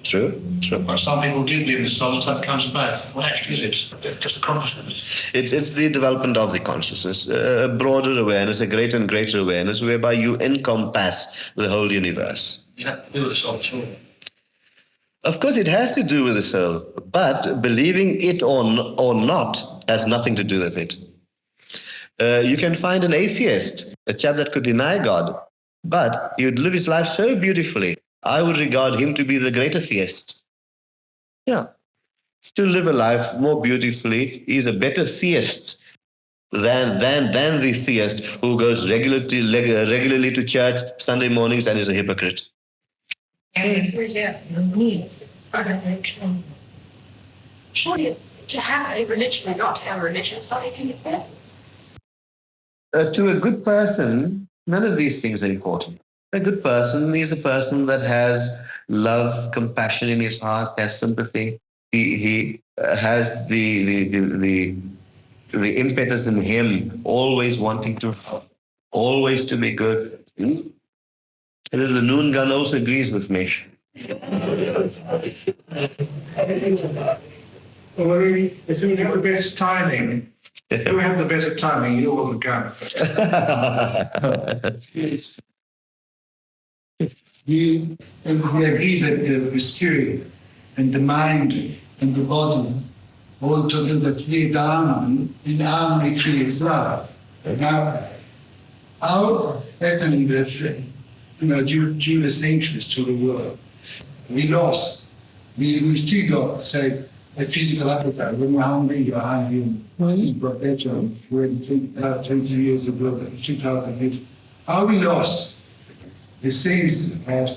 True. But some people do believe in the soul, and so it comes back. What actually is it? Just the consciousness. It's the development of the consciousness, a broader awareness, a greater and greater awareness, whereby you encompass the whole universe. Does that do with the soul, sure? Of course, it has to do with the soul, but believing it or not has nothing to do with it. You can find an atheist, a chap that could deny God, but he would live his life so beautifully. I would regard him to be the greater theist. Yeah. To live a life more beautifully, he is a better theist than the theist who goes regularly to church Sunday mornings and is a hypocrite. Surely to have a religion and not to have a religion is not equal. To a good person, none of these things are important. A good person is a person that has love, compassion in his heart, has sympathy. He has the impetus in him, always wanting to help, always to be good. And the noon gun also agrees with me. Well, if you have the best timing, who had the better timing, you or the gun? We agree that the spirit and the mind and the body all together create harmony, and harmony creates love. Now, how happened that, during the centuries to the world, we lost, we still got, say, a physical appetite. When you're hungry, you got better when 20 years ago, 2000 years. How we lost the sense of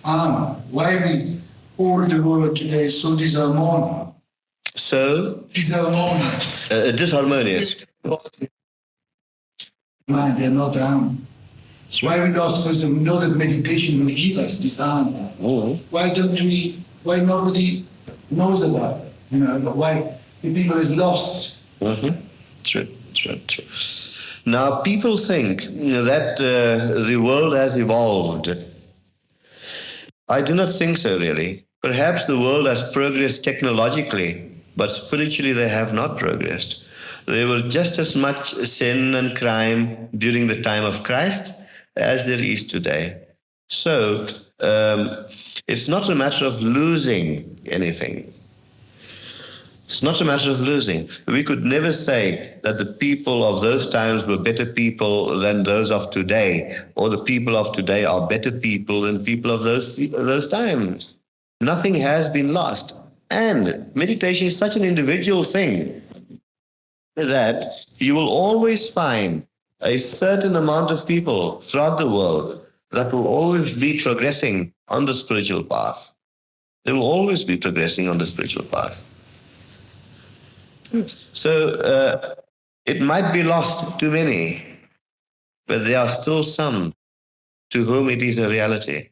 harmony? Why we, all the world today is so disharmonious? So? Disharmonious. Disharmonious. Man, they're not harmony. Why we lost first? We know that meditation will give us this harmony. Mm-hmm. Why nobody knows about it? Why the people is lost? Mm-hmm. True. Now, people think that the world has evolved I do not think so, really. Perhaps the world has progressed technologically, but spiritually they have not progressed. There was just as much sin and crime during the time of Christ as there is today. So it's not a matter of losing anything. It's not a matter of losing. We could never say that the people of those times were better people than those of today, or the people of today are better people than people of those times. Nothing has been lost. And meditation is such an individual thing that you will always find a certain amount of people throughout the world that will always be progressing on the spiritual path. They will always be progressing on the spiritual path. So it might be lost to many, but there are still some to whom it is a reality.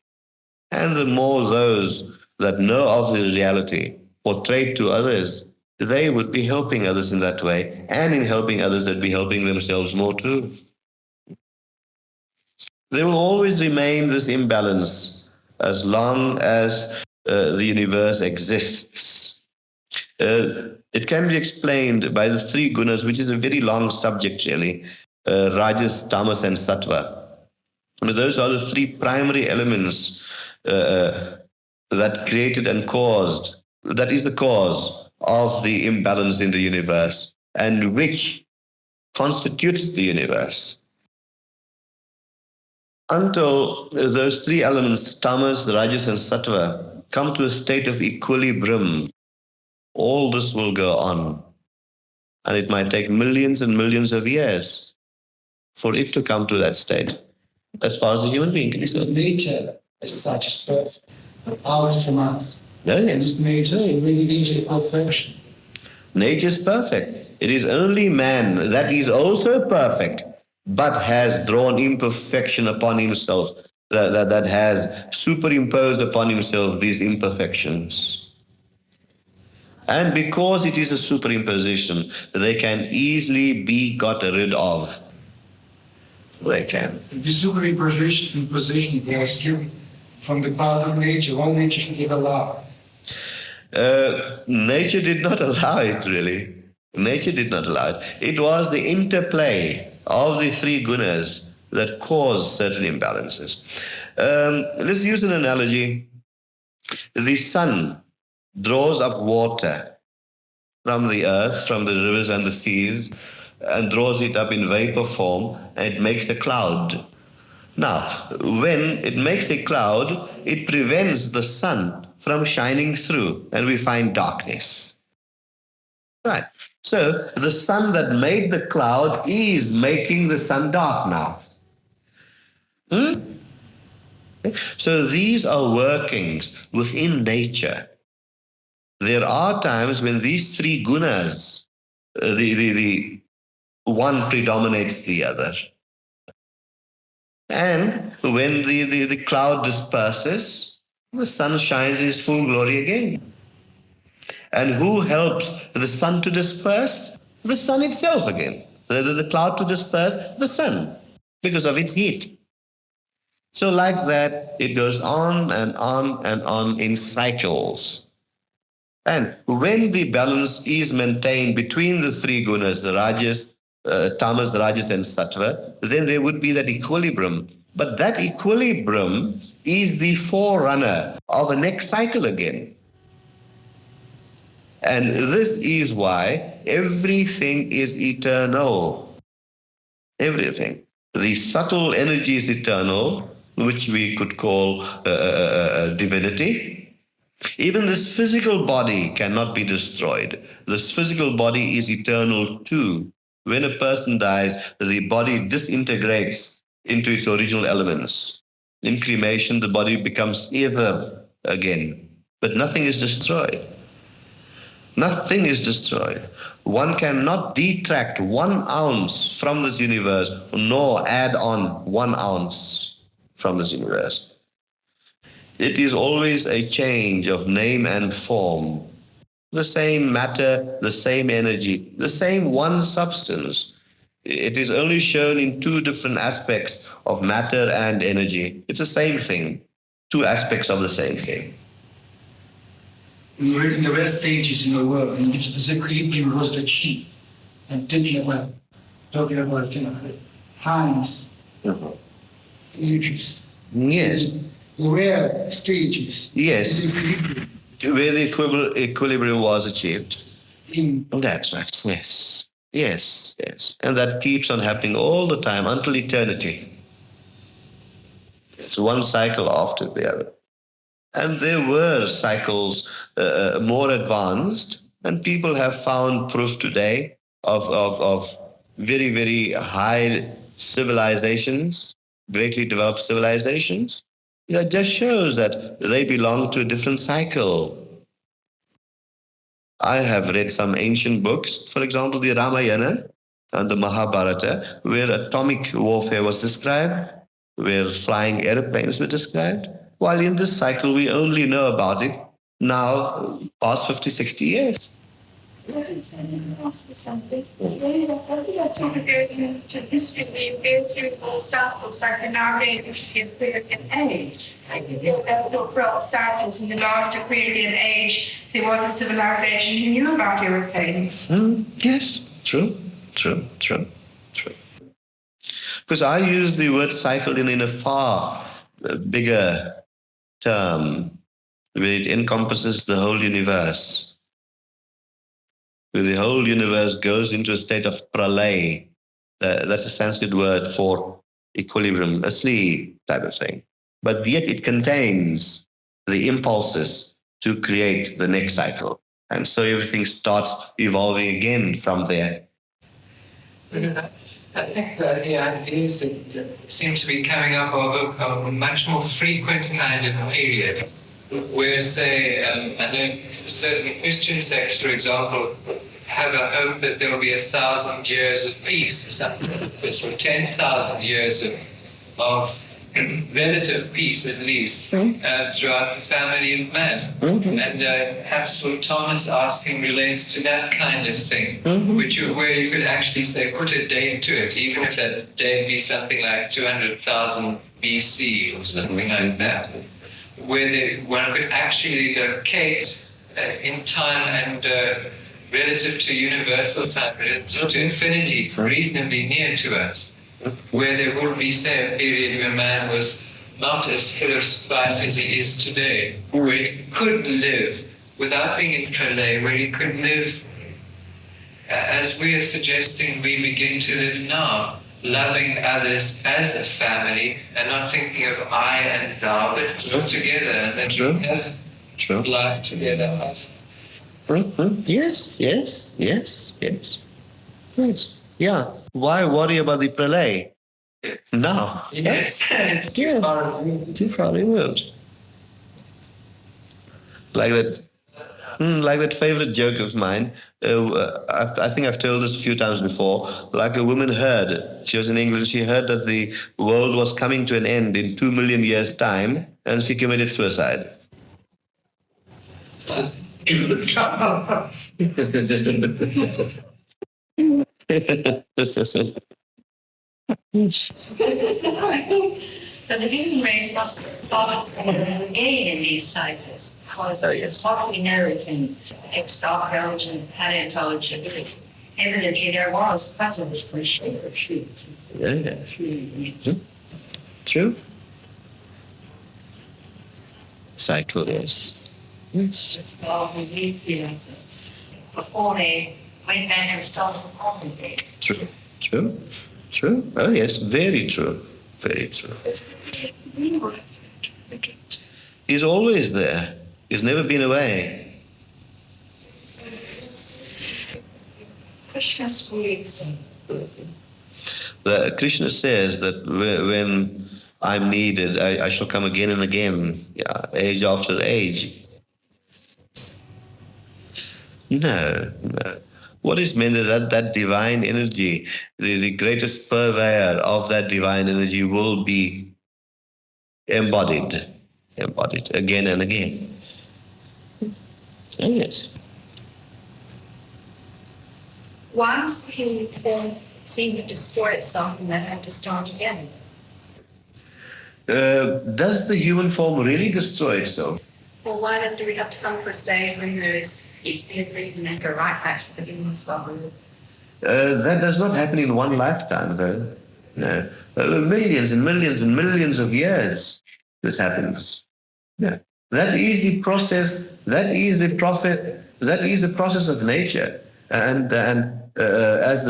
And the more those that know of the reality portray to others, they would be helping others in that way. And in helping others, they'd be helping themselves more too. There will always remain this imbalance as long as the universe exists. It can be explained by the three gunas, which is a very long subject, really. Rajas, Tamas, and Sattva. Those are the three primary elements that created and caused, that is the cause of the imbalance in the universe, and which constitutes the universe. Until those three elements, Tamas, Rajas, and Sattva, come to a state of equilibrium, all this will go on. And it might take millions and millions of years for it to come to that state, as far as the human being can So concerned. nature as such is perfect. Ours from us. Yes. Nature is really nature perfection. Nature is perfect. It is only man that is also perfect, but has drawn imperfection upon himself, that has superimposed upon himself these imperfections. And because it is a superimposition, they can easily be got rid of. They can. The superimposition they are still from the part of nature. All nature should give allow. Nature did not allow it, really. Nature did not allow it. It was the interplay of the three gunas that caused certain imbalances. Let's use an analogy. The sun draws up water from the earth, from the rivers and the seas, and draws it up in vapor form, and it makes a cloud. Now, when it makes a cloud, it prevents the sun from shining through, and we find darkness. Right. So the sun that made the cloud is making the sun dark now. So these are workings within nature. There are times when these three gunas, the one predominates the other. And when the cloud disperses, the sun shines in its full glory again. And who helps the sun to disperse? The sun itself again. The cloud to disperse? The sun, because of its heat. So like that, it goes on and on and on in cycles. And when the balance is maintained between the three gunas, the Rajas, Tamas, Rajas, and Sattva, then there would be that equilibrium. But that equilibrium is the forerunner of a next cycle again. And this is why everything is eternal. Everything. The subtle energy is eternal, which we could call divinity. Even this physical body cannot be destroyed. This physical body is eternal too. When a person dies, the body disintegrates into its original elements. In cremation, the body becomes ether again, but nothing is destroyed. Nothing is destroyed. One cannot detract 1 ounce from this universe, nor add on 1 ounce from this universe. It is always a change of name and form. The same matter, the same energy, the same one substance. It is only shown in 2 different aspects of matter and energy. It's the same thing. two aspects of the same thing. We were in the rest stages in the world, in which the equilibrium was the chief. And talking about times, ages. Yes. Rare stages. Yes. in the equilibrium. Where the equilibrium was achieved. In That's right. Yes. Yes. Yes. And that keeps on happening all the time until eternity. It's one cycle after the other. And there were cycles more advanced, and people have found proof today of very, very high civilizations, greatly developed civilizations. That just shows that they belong to a different cycle. I have read some ancient books, for example, the Ramayana and the Mahabharata, where atomic warfare was described, where flying airplanes were described, while in this cycle we only know about it now, past 50, 60 years. Ask you something. What do you sort of go into history, go through all cycles, like in our Aquarian age? Like the 12 cycles in the last Aquarian age, there was a civilization who knew about aeroplanes. Yes, true. Because I use the word cycle in a far bigger term, where it encompasses the whole universe. Where the whole universe goes into a state of pralay. That's a Sanskrit word for equilibrium, a sleep type of thing. But yet it contains the impulses to create the next cycle. And so everything starts evolving again from there. I think that the ideas that seem to be coming up are a much more frequent kind of period, where, say, I know certain Christian sects, for example, have a hope that there will be 1,000 years of peace, or something, or 10,000 years of relative peace, at least, throughout the family of man. And perhaps what Thomas asking relates to that kind of thing, where you could actually say, put a date to it, even if that date be something like 200,000 BC or something like that, where one could actually locate in time and relative to universal time, relative to infinity, reasonably near to us, where there would be, say, a period where man was not as full of strife as he is today, where he could live without being in pralay, where he could live as we are suggesting we begin to live now, loving others as a family and not thinking of I and thou, but together, and then we have life together. Yes. Yeah. Why worry about the pralay? No. Yes, it's too far. Too far removed. Like that favorite joke of mine. I think I've told this a few times before. Like a woman heard, she was in England, she heard that the world was coming to an end in 2 million years' time, and she committed suicide. But the human race must have thought again in these cycles, because what we know from archaeology and paleontology, evidently there was puzzles for sure. True. Cycle, yes. Just before they went back and started the common day. True. Oh, yes, very true. Very true. He's always there. He's never been away. Krishna speaks. Krishna says that when I'm needed, I shall come again and again, age after age. No. What is meant is that divine energy, the greatest purveyor of that divine energy will be embodied again and again. Yes. Once the human form seemed to destroy itself and then had to start again. does the human form really destroy itself? Well, why do we have to come to a stage when there is Even go right back to the beginning as well. That does not happen in one lifetime, though. No. Millions and millions and millions of years this happens. Yeah. That is the process. That is the prophet. That is the process of nature. And as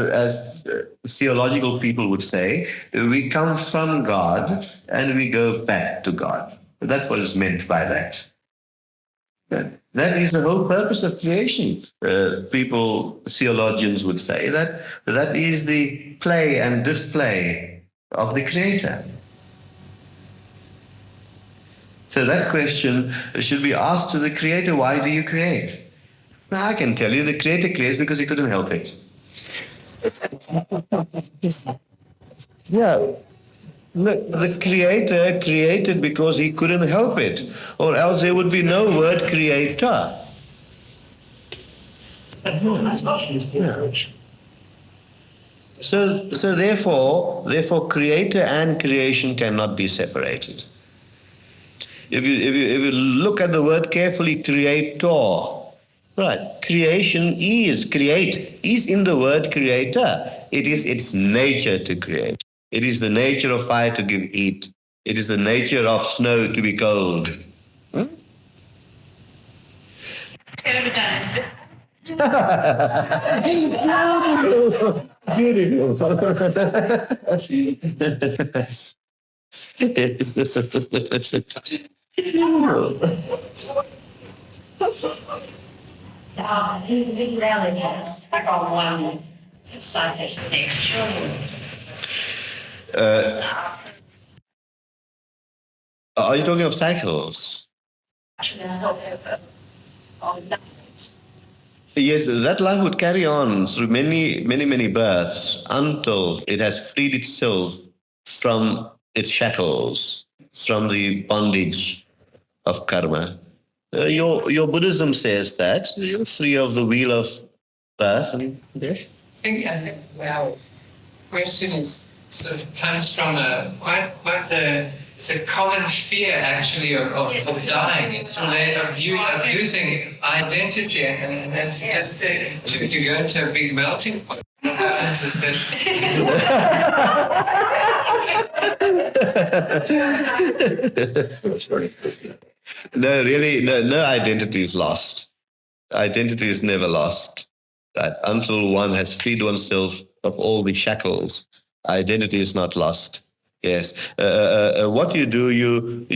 theological people would say, we come from God and we go back to God. That's what is meant by that. That is the whole purpose of creation. Theologians would say that is the play and display of the Creator. So that question should be asked to the Creator, why do you create? Now I can tell you the Creator creates because he couldn't help it. Yeah. Look, the Creator created because he couldn't help it, or else there would be no word creator. So therefore, creator and creation cannot be separated. If you look at the word carefully, creator, right? Creation is in the word creator. It is its nature to create. It is the nature of fire to give heat. It is the nature of snow to be cold. In realities, from one side to the next. Are you talking of cycles? Yes, that life would carry on through many births until it has freed itself from its shackles, from the bondage of karma. Your Buddhism says that you're free of the wheel of birth and death. I think our question is sort of comes from it's a common fear actually of dying. It's related of losing identity, and as you just said, to go into a big melting pot. What happens is that No, really, no identity is lost. Identity is never lost. Right? Until one has freed oneself of all the shackles, identity is not lost. Yes. What you do, you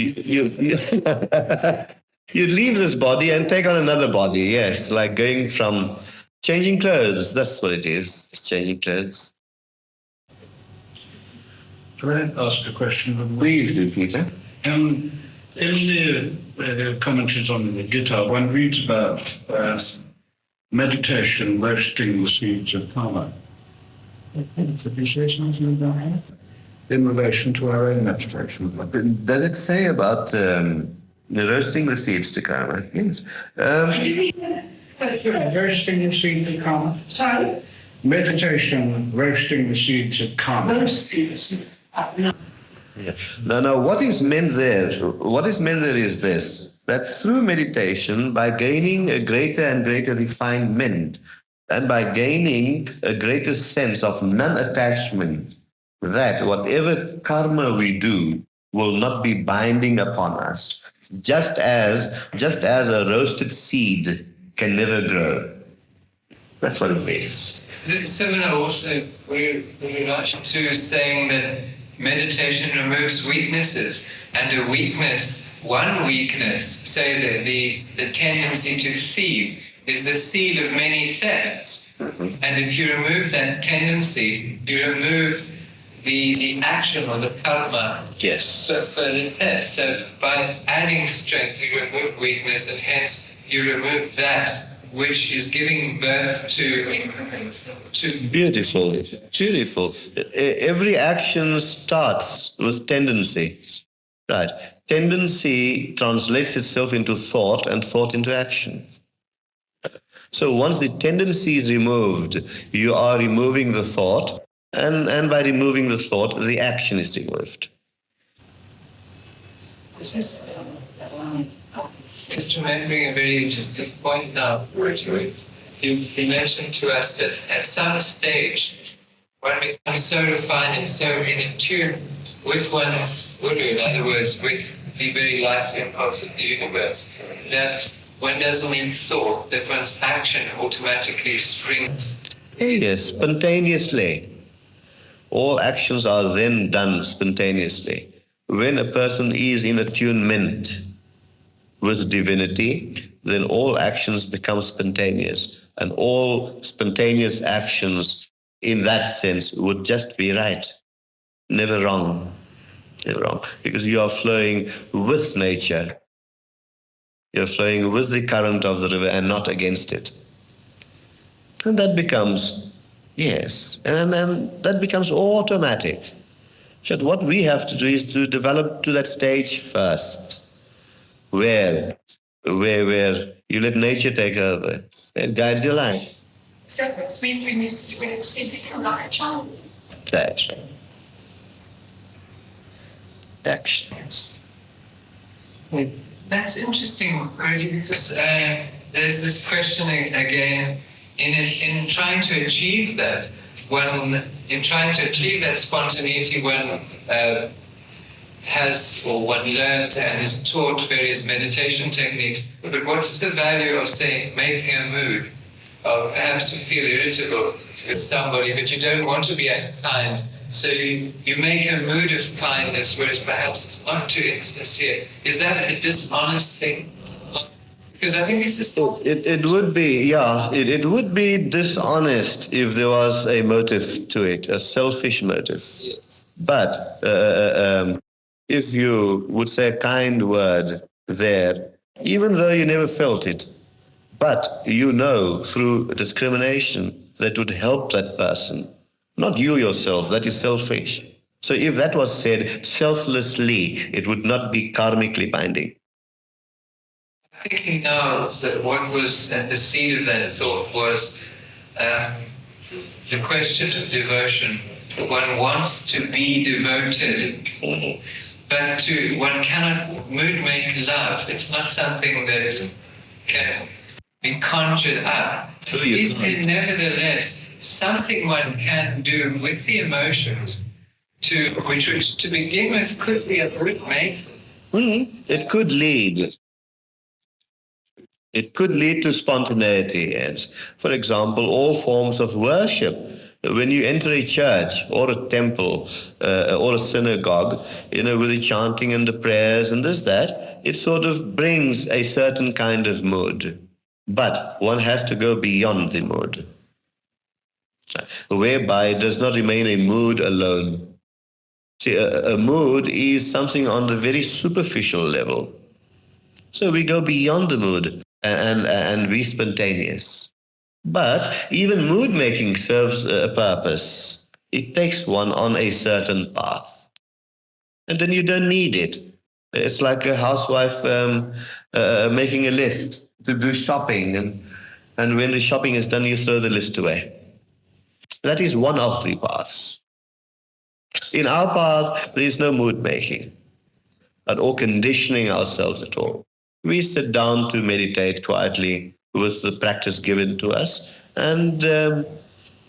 you leave this body and take on another body. Yes, like going from changing clothes. That's what it is. It's changing clothes. Can I ask a question? Please do, Peter. In the commentaries on the Gita, one reads about meditation roasting the seeds of karma. Could you say something about that? In relation to our own meditation? Does it say about the roasting the seeds to karma? Yes. Roasting the seeds of karma? Sorry? Meditation roasting the seeds of karma. Yeah. Now, what is meant there? What is meant there is this: that through meditation, by gaining a greater and greater refinement, and by gaining a greater sense of non-attachment, that whatever karma we do will not be binding upon us, just as a roasted seed can never grow. That's what it means. similar also with relation to saying that meditation removes weaknesses, and one weakness, say that the tendency to thieve, is the seed of many thefts. And if you remove that tendency, you remove the action or the karma. Yes. So for the theft. So by adding strength, you remove weakness, and hence you remove that which is giving birth to Beautiful. Every action starts with tendency. Right. Tendency translates itself into thought, and thought into action. So once the tendency is removed, you are removing the thought, and by removing the thought, the action is removed. This is just remembering a very interesting point now, Richard. You mentioned to us that at some stage, one becomes so refined and so in tune with one's Guru, in other words, with the very life impulse of the universe, that one doesn't need thought, that one's action automatically springs. Yes, spontaneously. All actions are then done spontaneously. When a person is in attunement with divinity, then all actions become spontaneous. And all spontaneous actions in that sense would just be right. Never wrong. Never wrong. Because you are flowing with nature. You're flowing with the current of the river and not against it. And that becomes, yes, and then that becomes automatic. So what we have to do is to develop to that stage first, where you let nature take over. It guides your life. So what's been when you see become like a child? That's right. Actions. That's interesting, Rudy, because there's this question again in trying to achieve that. In trying to achieve that spontaneity, one has or one learns and is taught various meditation techniques. But what is the value of, say, making a mood? Or perhaps you feel irritable with somebody, but you don't want to be kind. So you make a mood of kindness, whereas perhaps it's not too insincere. Is that a dishonest thing? Because I think this is... It would be, yeah, it would be dishonest if there was a motive to it, a selfish motive. Yes. But if you would say a kind word there, even though you never felt it, but you know through discrimination that would help that person, not you yourself, that is selfish. So if that was said selflessly, it would not be karmically binding. Thinking now that what was at the seed of that thought was the question of devotion. One wants to be devoted, but one cannot mood make love. It's not something that can be conjured up. Is there nevertheless something one can do with the emotions which to begin with could be a mood making? It could lead. It could lead to spontaneity, yes. For example, all forms of worship. When you enter a church or a temple or a synagogue, with the chanting and the prayers and that, it sort of brings a certain kind of mood. But one has to go beyond the mood, whereby it does not remain a mood alone. See, a mood is something on the very superficial level. So we go beyond the mood and be spontaneous. But even mood making serves a purpose. It takes one on a certain path. And then you don't need it. It's like a housewife making a list to do shopping. And when the shopping is done, you throw the list away. That is one of the paths. In our path, there is no mood making or conditioning ourselves at all. We sit down to meditate quietly with the practice given to us, and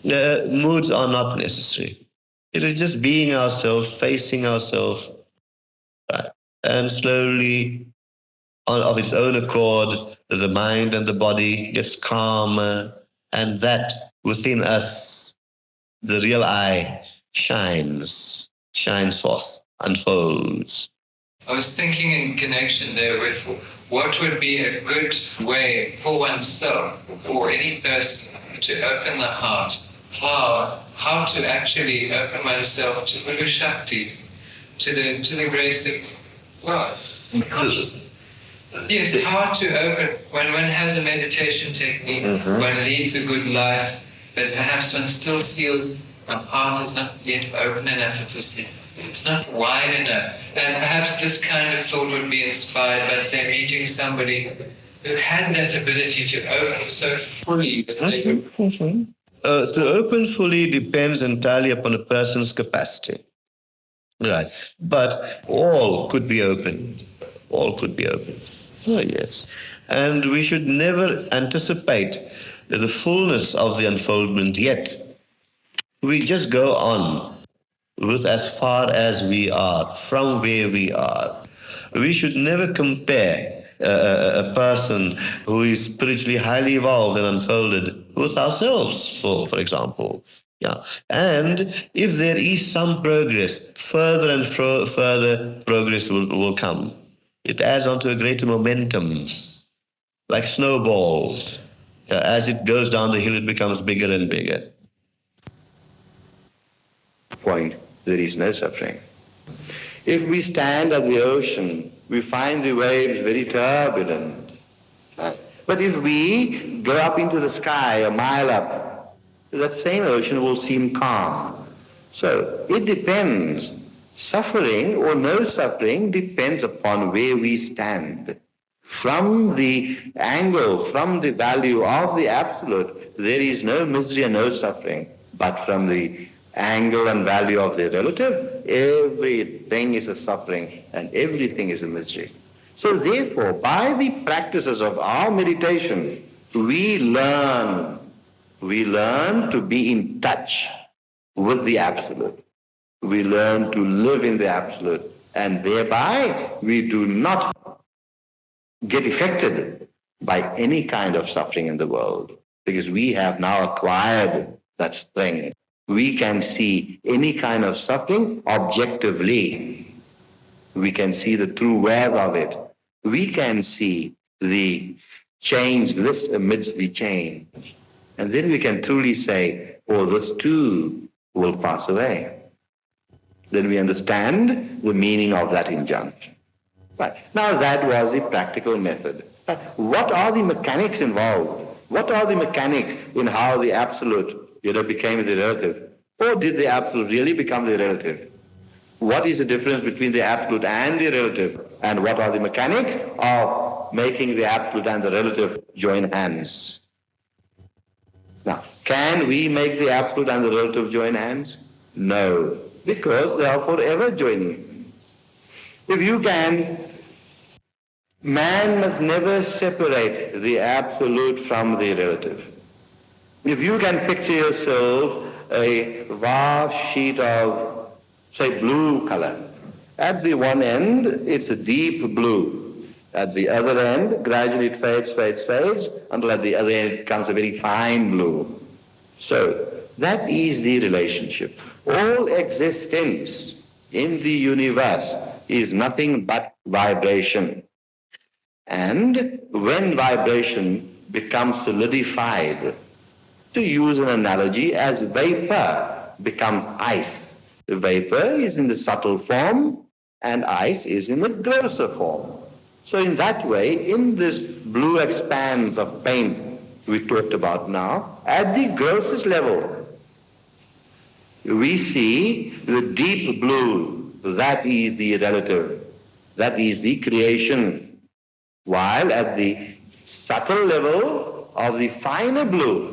moods are not necessary. It is just being ourselves, facing ourselves, and slowly, of its own accord, the mind and the body gets calmer, and that within us, the real I shines forth, unfolds. I was thinking in connection there with what would be a good way for oneself, for any person, to open the heart. How to actually open oneself to Guru Shakti, to the grace of God, consciousness. Yes, how to open when one has a meditation technique, one leads a good life, but perhaps one still feels the heart is not yet open enough. It's not wide enough. And perhaps this kind of thought would be inspired by, say, meeting somebody who had that ability to open so fully that they could... To open fully depends entirely upon a person's capacity. Right. But all could be open. All could be open. Oh, yes. And we should never anticipate the fullness of the unfoldment yet. We just go on with as far as we are, from where we are. We should never compare a person who is spiritually highly evolved and unfolded with ourselves, for example. Yeah. And if there is some progress, further and further progress will come. It adds on to a greater momentum, like snowballs. As it goes down the hill, it becomes bigger and bigger. Point, there is no suffering. If we stand at the ocean, we find the waves very turbulent. But if we go up into the sky, a mile up, that same ocean will seem calm. So it depends. Suffering or no suffering depends upon where we stand. From the angle, from the value of the absolute, there is no misery and no suffering. But from the angle and value of the relative, everything is a suffering and everything is a misery. So therefore, by the practices of our meditation, we learn to be in touch with the absolute. We learn to live in the absolute, and thereby we do not get affected by any kind of suffering in the world, because we have now acquired that strength. We can see any kind of suffering objectively. We can see the true web of it. We can see the changeless amidst the change. And then we can truly say, oh, this too will pass away. Then we understand the meaning of that injunction. Right. Now that was the practical method. But what are the mechanics involved? What are the mechanics in how the absolute became the relative? Or did the absolute really become the relative? What is the difference between the absolute and the relative? And what are the mechanics of making the absolute and the relative join hands? Now, can we make the absolute and the relative join hands? No, because they are forever joining. If you can, man must never separate the absolute from the relative. If you can picture yourself a vast sheet of, say, blue color. At the one end, it's a deep blue. At the other end, gradually it fades, until at the other end it becomes a very fine blue. So, that is the relationship. All existence in the universe is nothing but vibration. And when vibration becomes solidified, to use an analogy, as vapor becomes ice. The vapor is in the subtle form and ice is in the grosser form. So in that way, in this blue expanse of paint we talked about now, at the grossest level, we see the deep blue, that is the relative, that is the creation. While at the subtle level of the finer blue,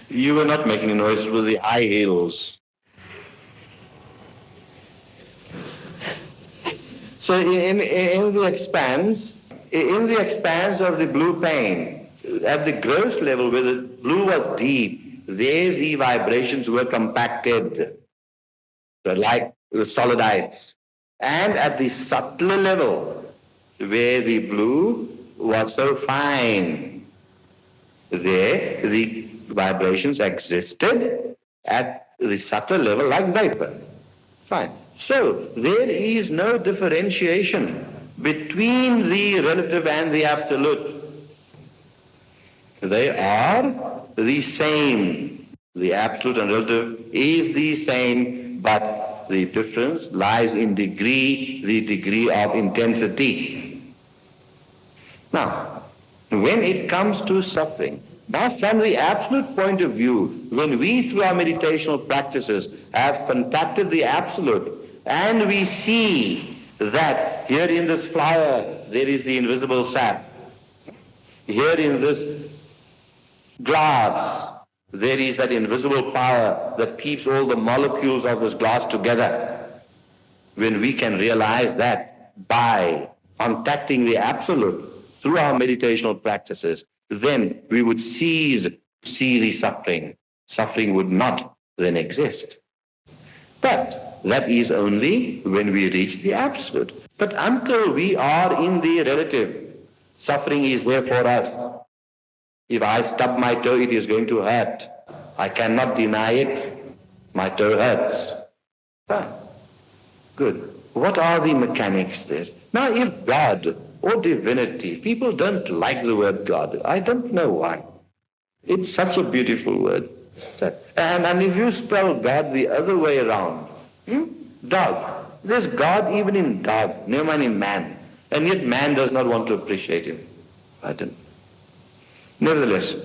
you were not making a noise with the high heels. So in the expanse of the blue paint, at the gross level where the blue was deep, there the vibrations were compacted, like solid ice. And at the subtler level, where the blue was so fine, there the vibrations existed at the subtle level like vapor. Fine. So there is no differentiation between the relative and the absolute. They are the same. The absolute and relative is the same, but the difference lies in the degree of intensity. Now, when it comes to suffering, now from the absolute point of view, when we through our meditational practices have contacted the absolute, and we see that here in this flower there is the invisible sap, here in this glass There is that invisible power that keeps all the molecules of this glass together. When we can realize that by contacting the Absolute through our meditational practices, then we would cease to see the suffering. Suffering would not then exist. But that is only when we reach the Absolute. But until we are in the relative, suffering is there for us. If I stub my toe, it is going to hurt. I cannot deny it. My toe hurts. Fine. Good. What are the mechanics there? Now, if God or divinity, people don't like the word God. I don't know why. It's such a beautiful word. And if you spell God the other way around, dog, there's God even in dog, never mind in man. And yet man does not want to appreciate him. I don't. Nevertheless,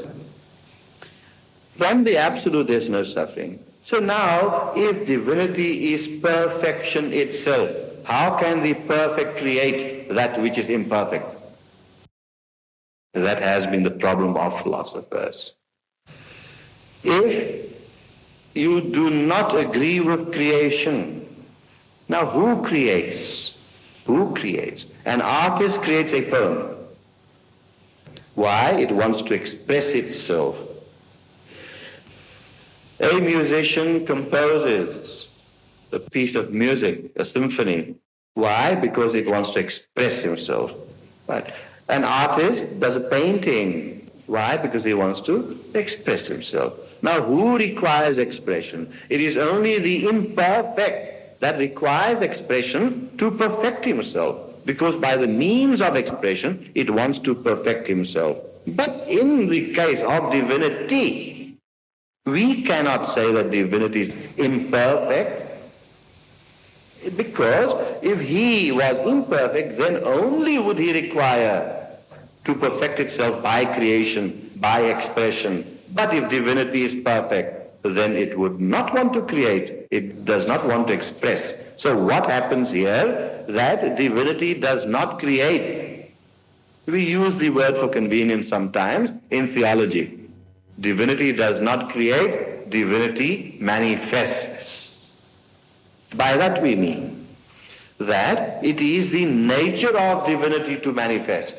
from the Absolute there's no suffering. So now, if divinity is perfection itself, how can the perfect create that which is imperfect? That has been the problem of philosophers. If you do not agree with creation, now who creates? Who creates? An artist creates a poem. Why? It wants to express itself. A musician composes a piece of music, a symphony. Why? Because it wants to express himself. Right? An artist does a painting. Why? Because he wants to express himself. Now, who requires expression? It is only the imperfect that requires expression to perfect himself. Because by the means of expression, it wants to perfect himself. But in the case of divinity, we cannot say that divinity is imperfect, because if he was imperfect, then only would he require to perfect itself by creation, by expression. But if divinity is perfect, then it would not want to create. It does not want to express. So what happens here? That divinity does not create. We use the word for convenience sometimes in theology. Divinity does not create, divinity manifests. By that we mean that it is the nature of divinity to manifest.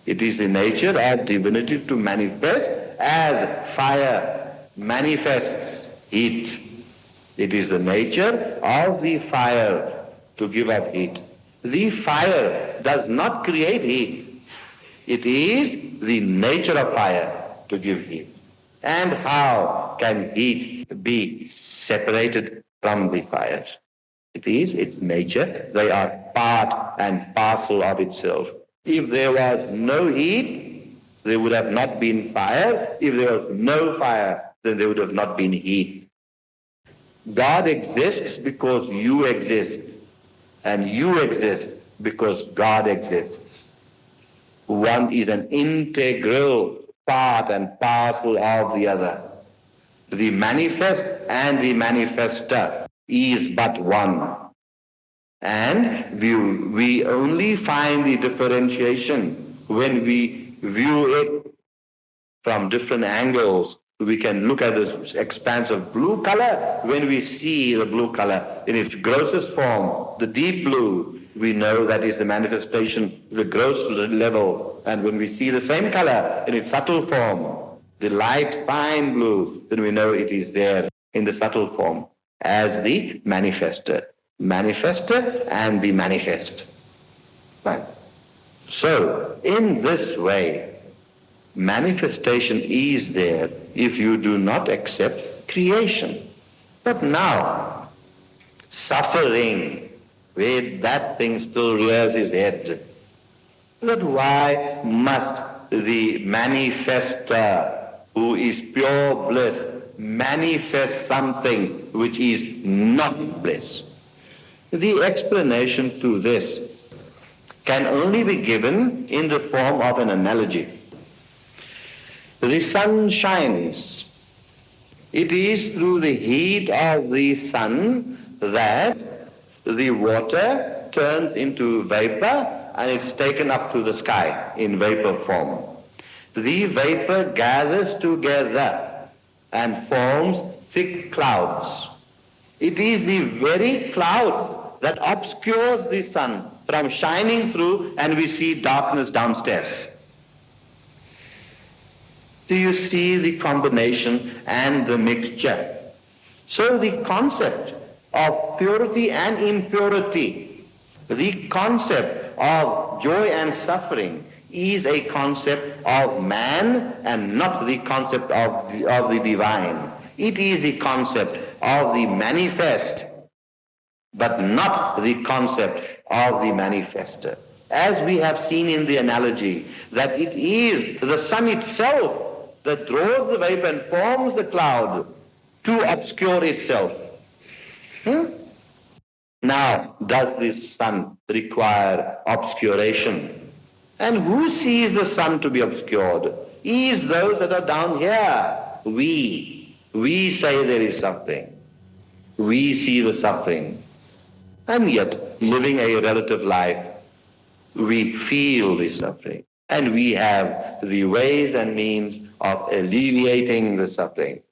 It is the nature of divinity to manifest as fire manifests heat. It is the nature of the fire to give up heat. The fire does not create heat. It is the nature of fire to give heat. And how can heat be separated from the fire? It is its nature. They are part and parcel of itself. If there was no heat, there would have not been fire. If there was no fire, then there would have not been heat. God exists because you exist, and you exist because God exists. One is an integral part and parcel of the other. The manifest and the manifester is but one. And we only find the differentiation when we view it from different angles. We can look at this expanse of blue color. When we see the blue color in its grossest form, the deep blue, we know that is the manifestation, the gross level. And when we see the same color in its subtle form, the light, fine blue, then we know it is there in the subtle form as the manifester. Manifester and the manifest. Right. So, in this way, manifestation is there if you do not accept creation. But now, suffering, where that thing still rears its head. But why must the manifester, who is pure bliss, manifest something which is not bliss? The explanation to this can only be given in the form of an analogy. The sun shines. It is through the heat of the sun that the water turns into vapor and it's taken up to the sky in vapor form. the vapor gathers together and forms thick clouds. It is the very cloud that obscures the sun from shining through, and we see darkness downstairs. Do you see the combination and the mixture? So the concept of purity and impurity, the concept of joy and suffering is a concept of man and not the concept of the divine. It is the concept of the manifest, but not the concept of the manifester. As we have seen in the analogy, that it is the sun itself that draws the vapor and forms the cloud to obscure itself. Now, does this sun require obscuration? And who sees the sun to be obscured? Is those that are down here. We say there is something. We see the suffering. And yet, living a relative life, we feel the suffering. And we have the ways and means of alleviating the suffering.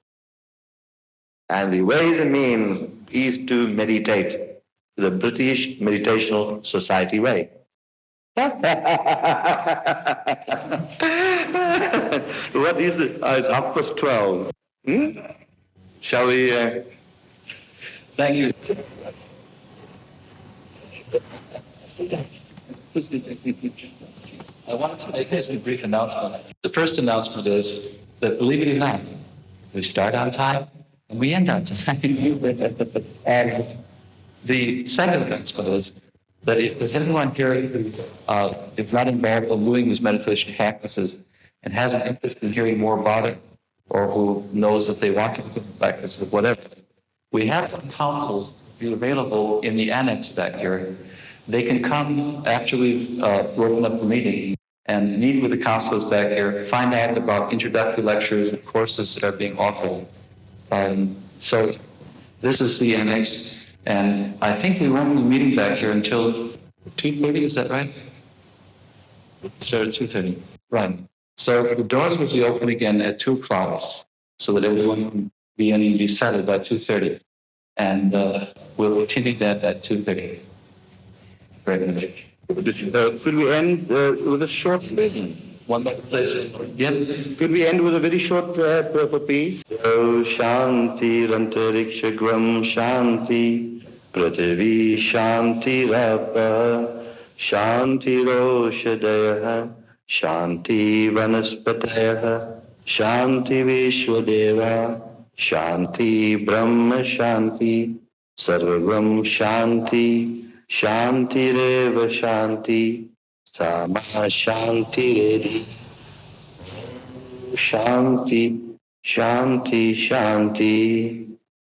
And the ways and means is to meditate, the British Meditational Society way. What is it? Oh, it's 12:30. Shall we? Thank you. I wanted to make a brief announcement. The first announcement is that, believe it or not, we start on time and we end on time. And the second announcement is that if there's anyone here who is not involved in doing these meditation practices and has an interest in hearing more about it, or who knows that they want to do practice or whatever, we have some counsels available in the annex back here. They can come after we've broken up the meeting and meet with the counselors back here, find out about introductory lectures and courses that are being offered. So this is the annex, and I think we won't be meeting back here until 2:30, is that right? Start at 2:30, right. So the doors will be open again at 2 o'clock so that everyone can be settled by 2:30. And we'll continue that at 2:30. Could we end with a short prayer? One more place. Yes. Could we end with a very short prayer for peace? Oh, Shanti Rantarikshagram Shanti Prativi Shanti Rapa Shanti Roshadaya Shanti Vanaspataya Shanti Vishwadeva Shanti Brahma Shanti Sarvam Shanti Shanti Reva Shanti Sama Shanti Redi Shanti Shanti Shanti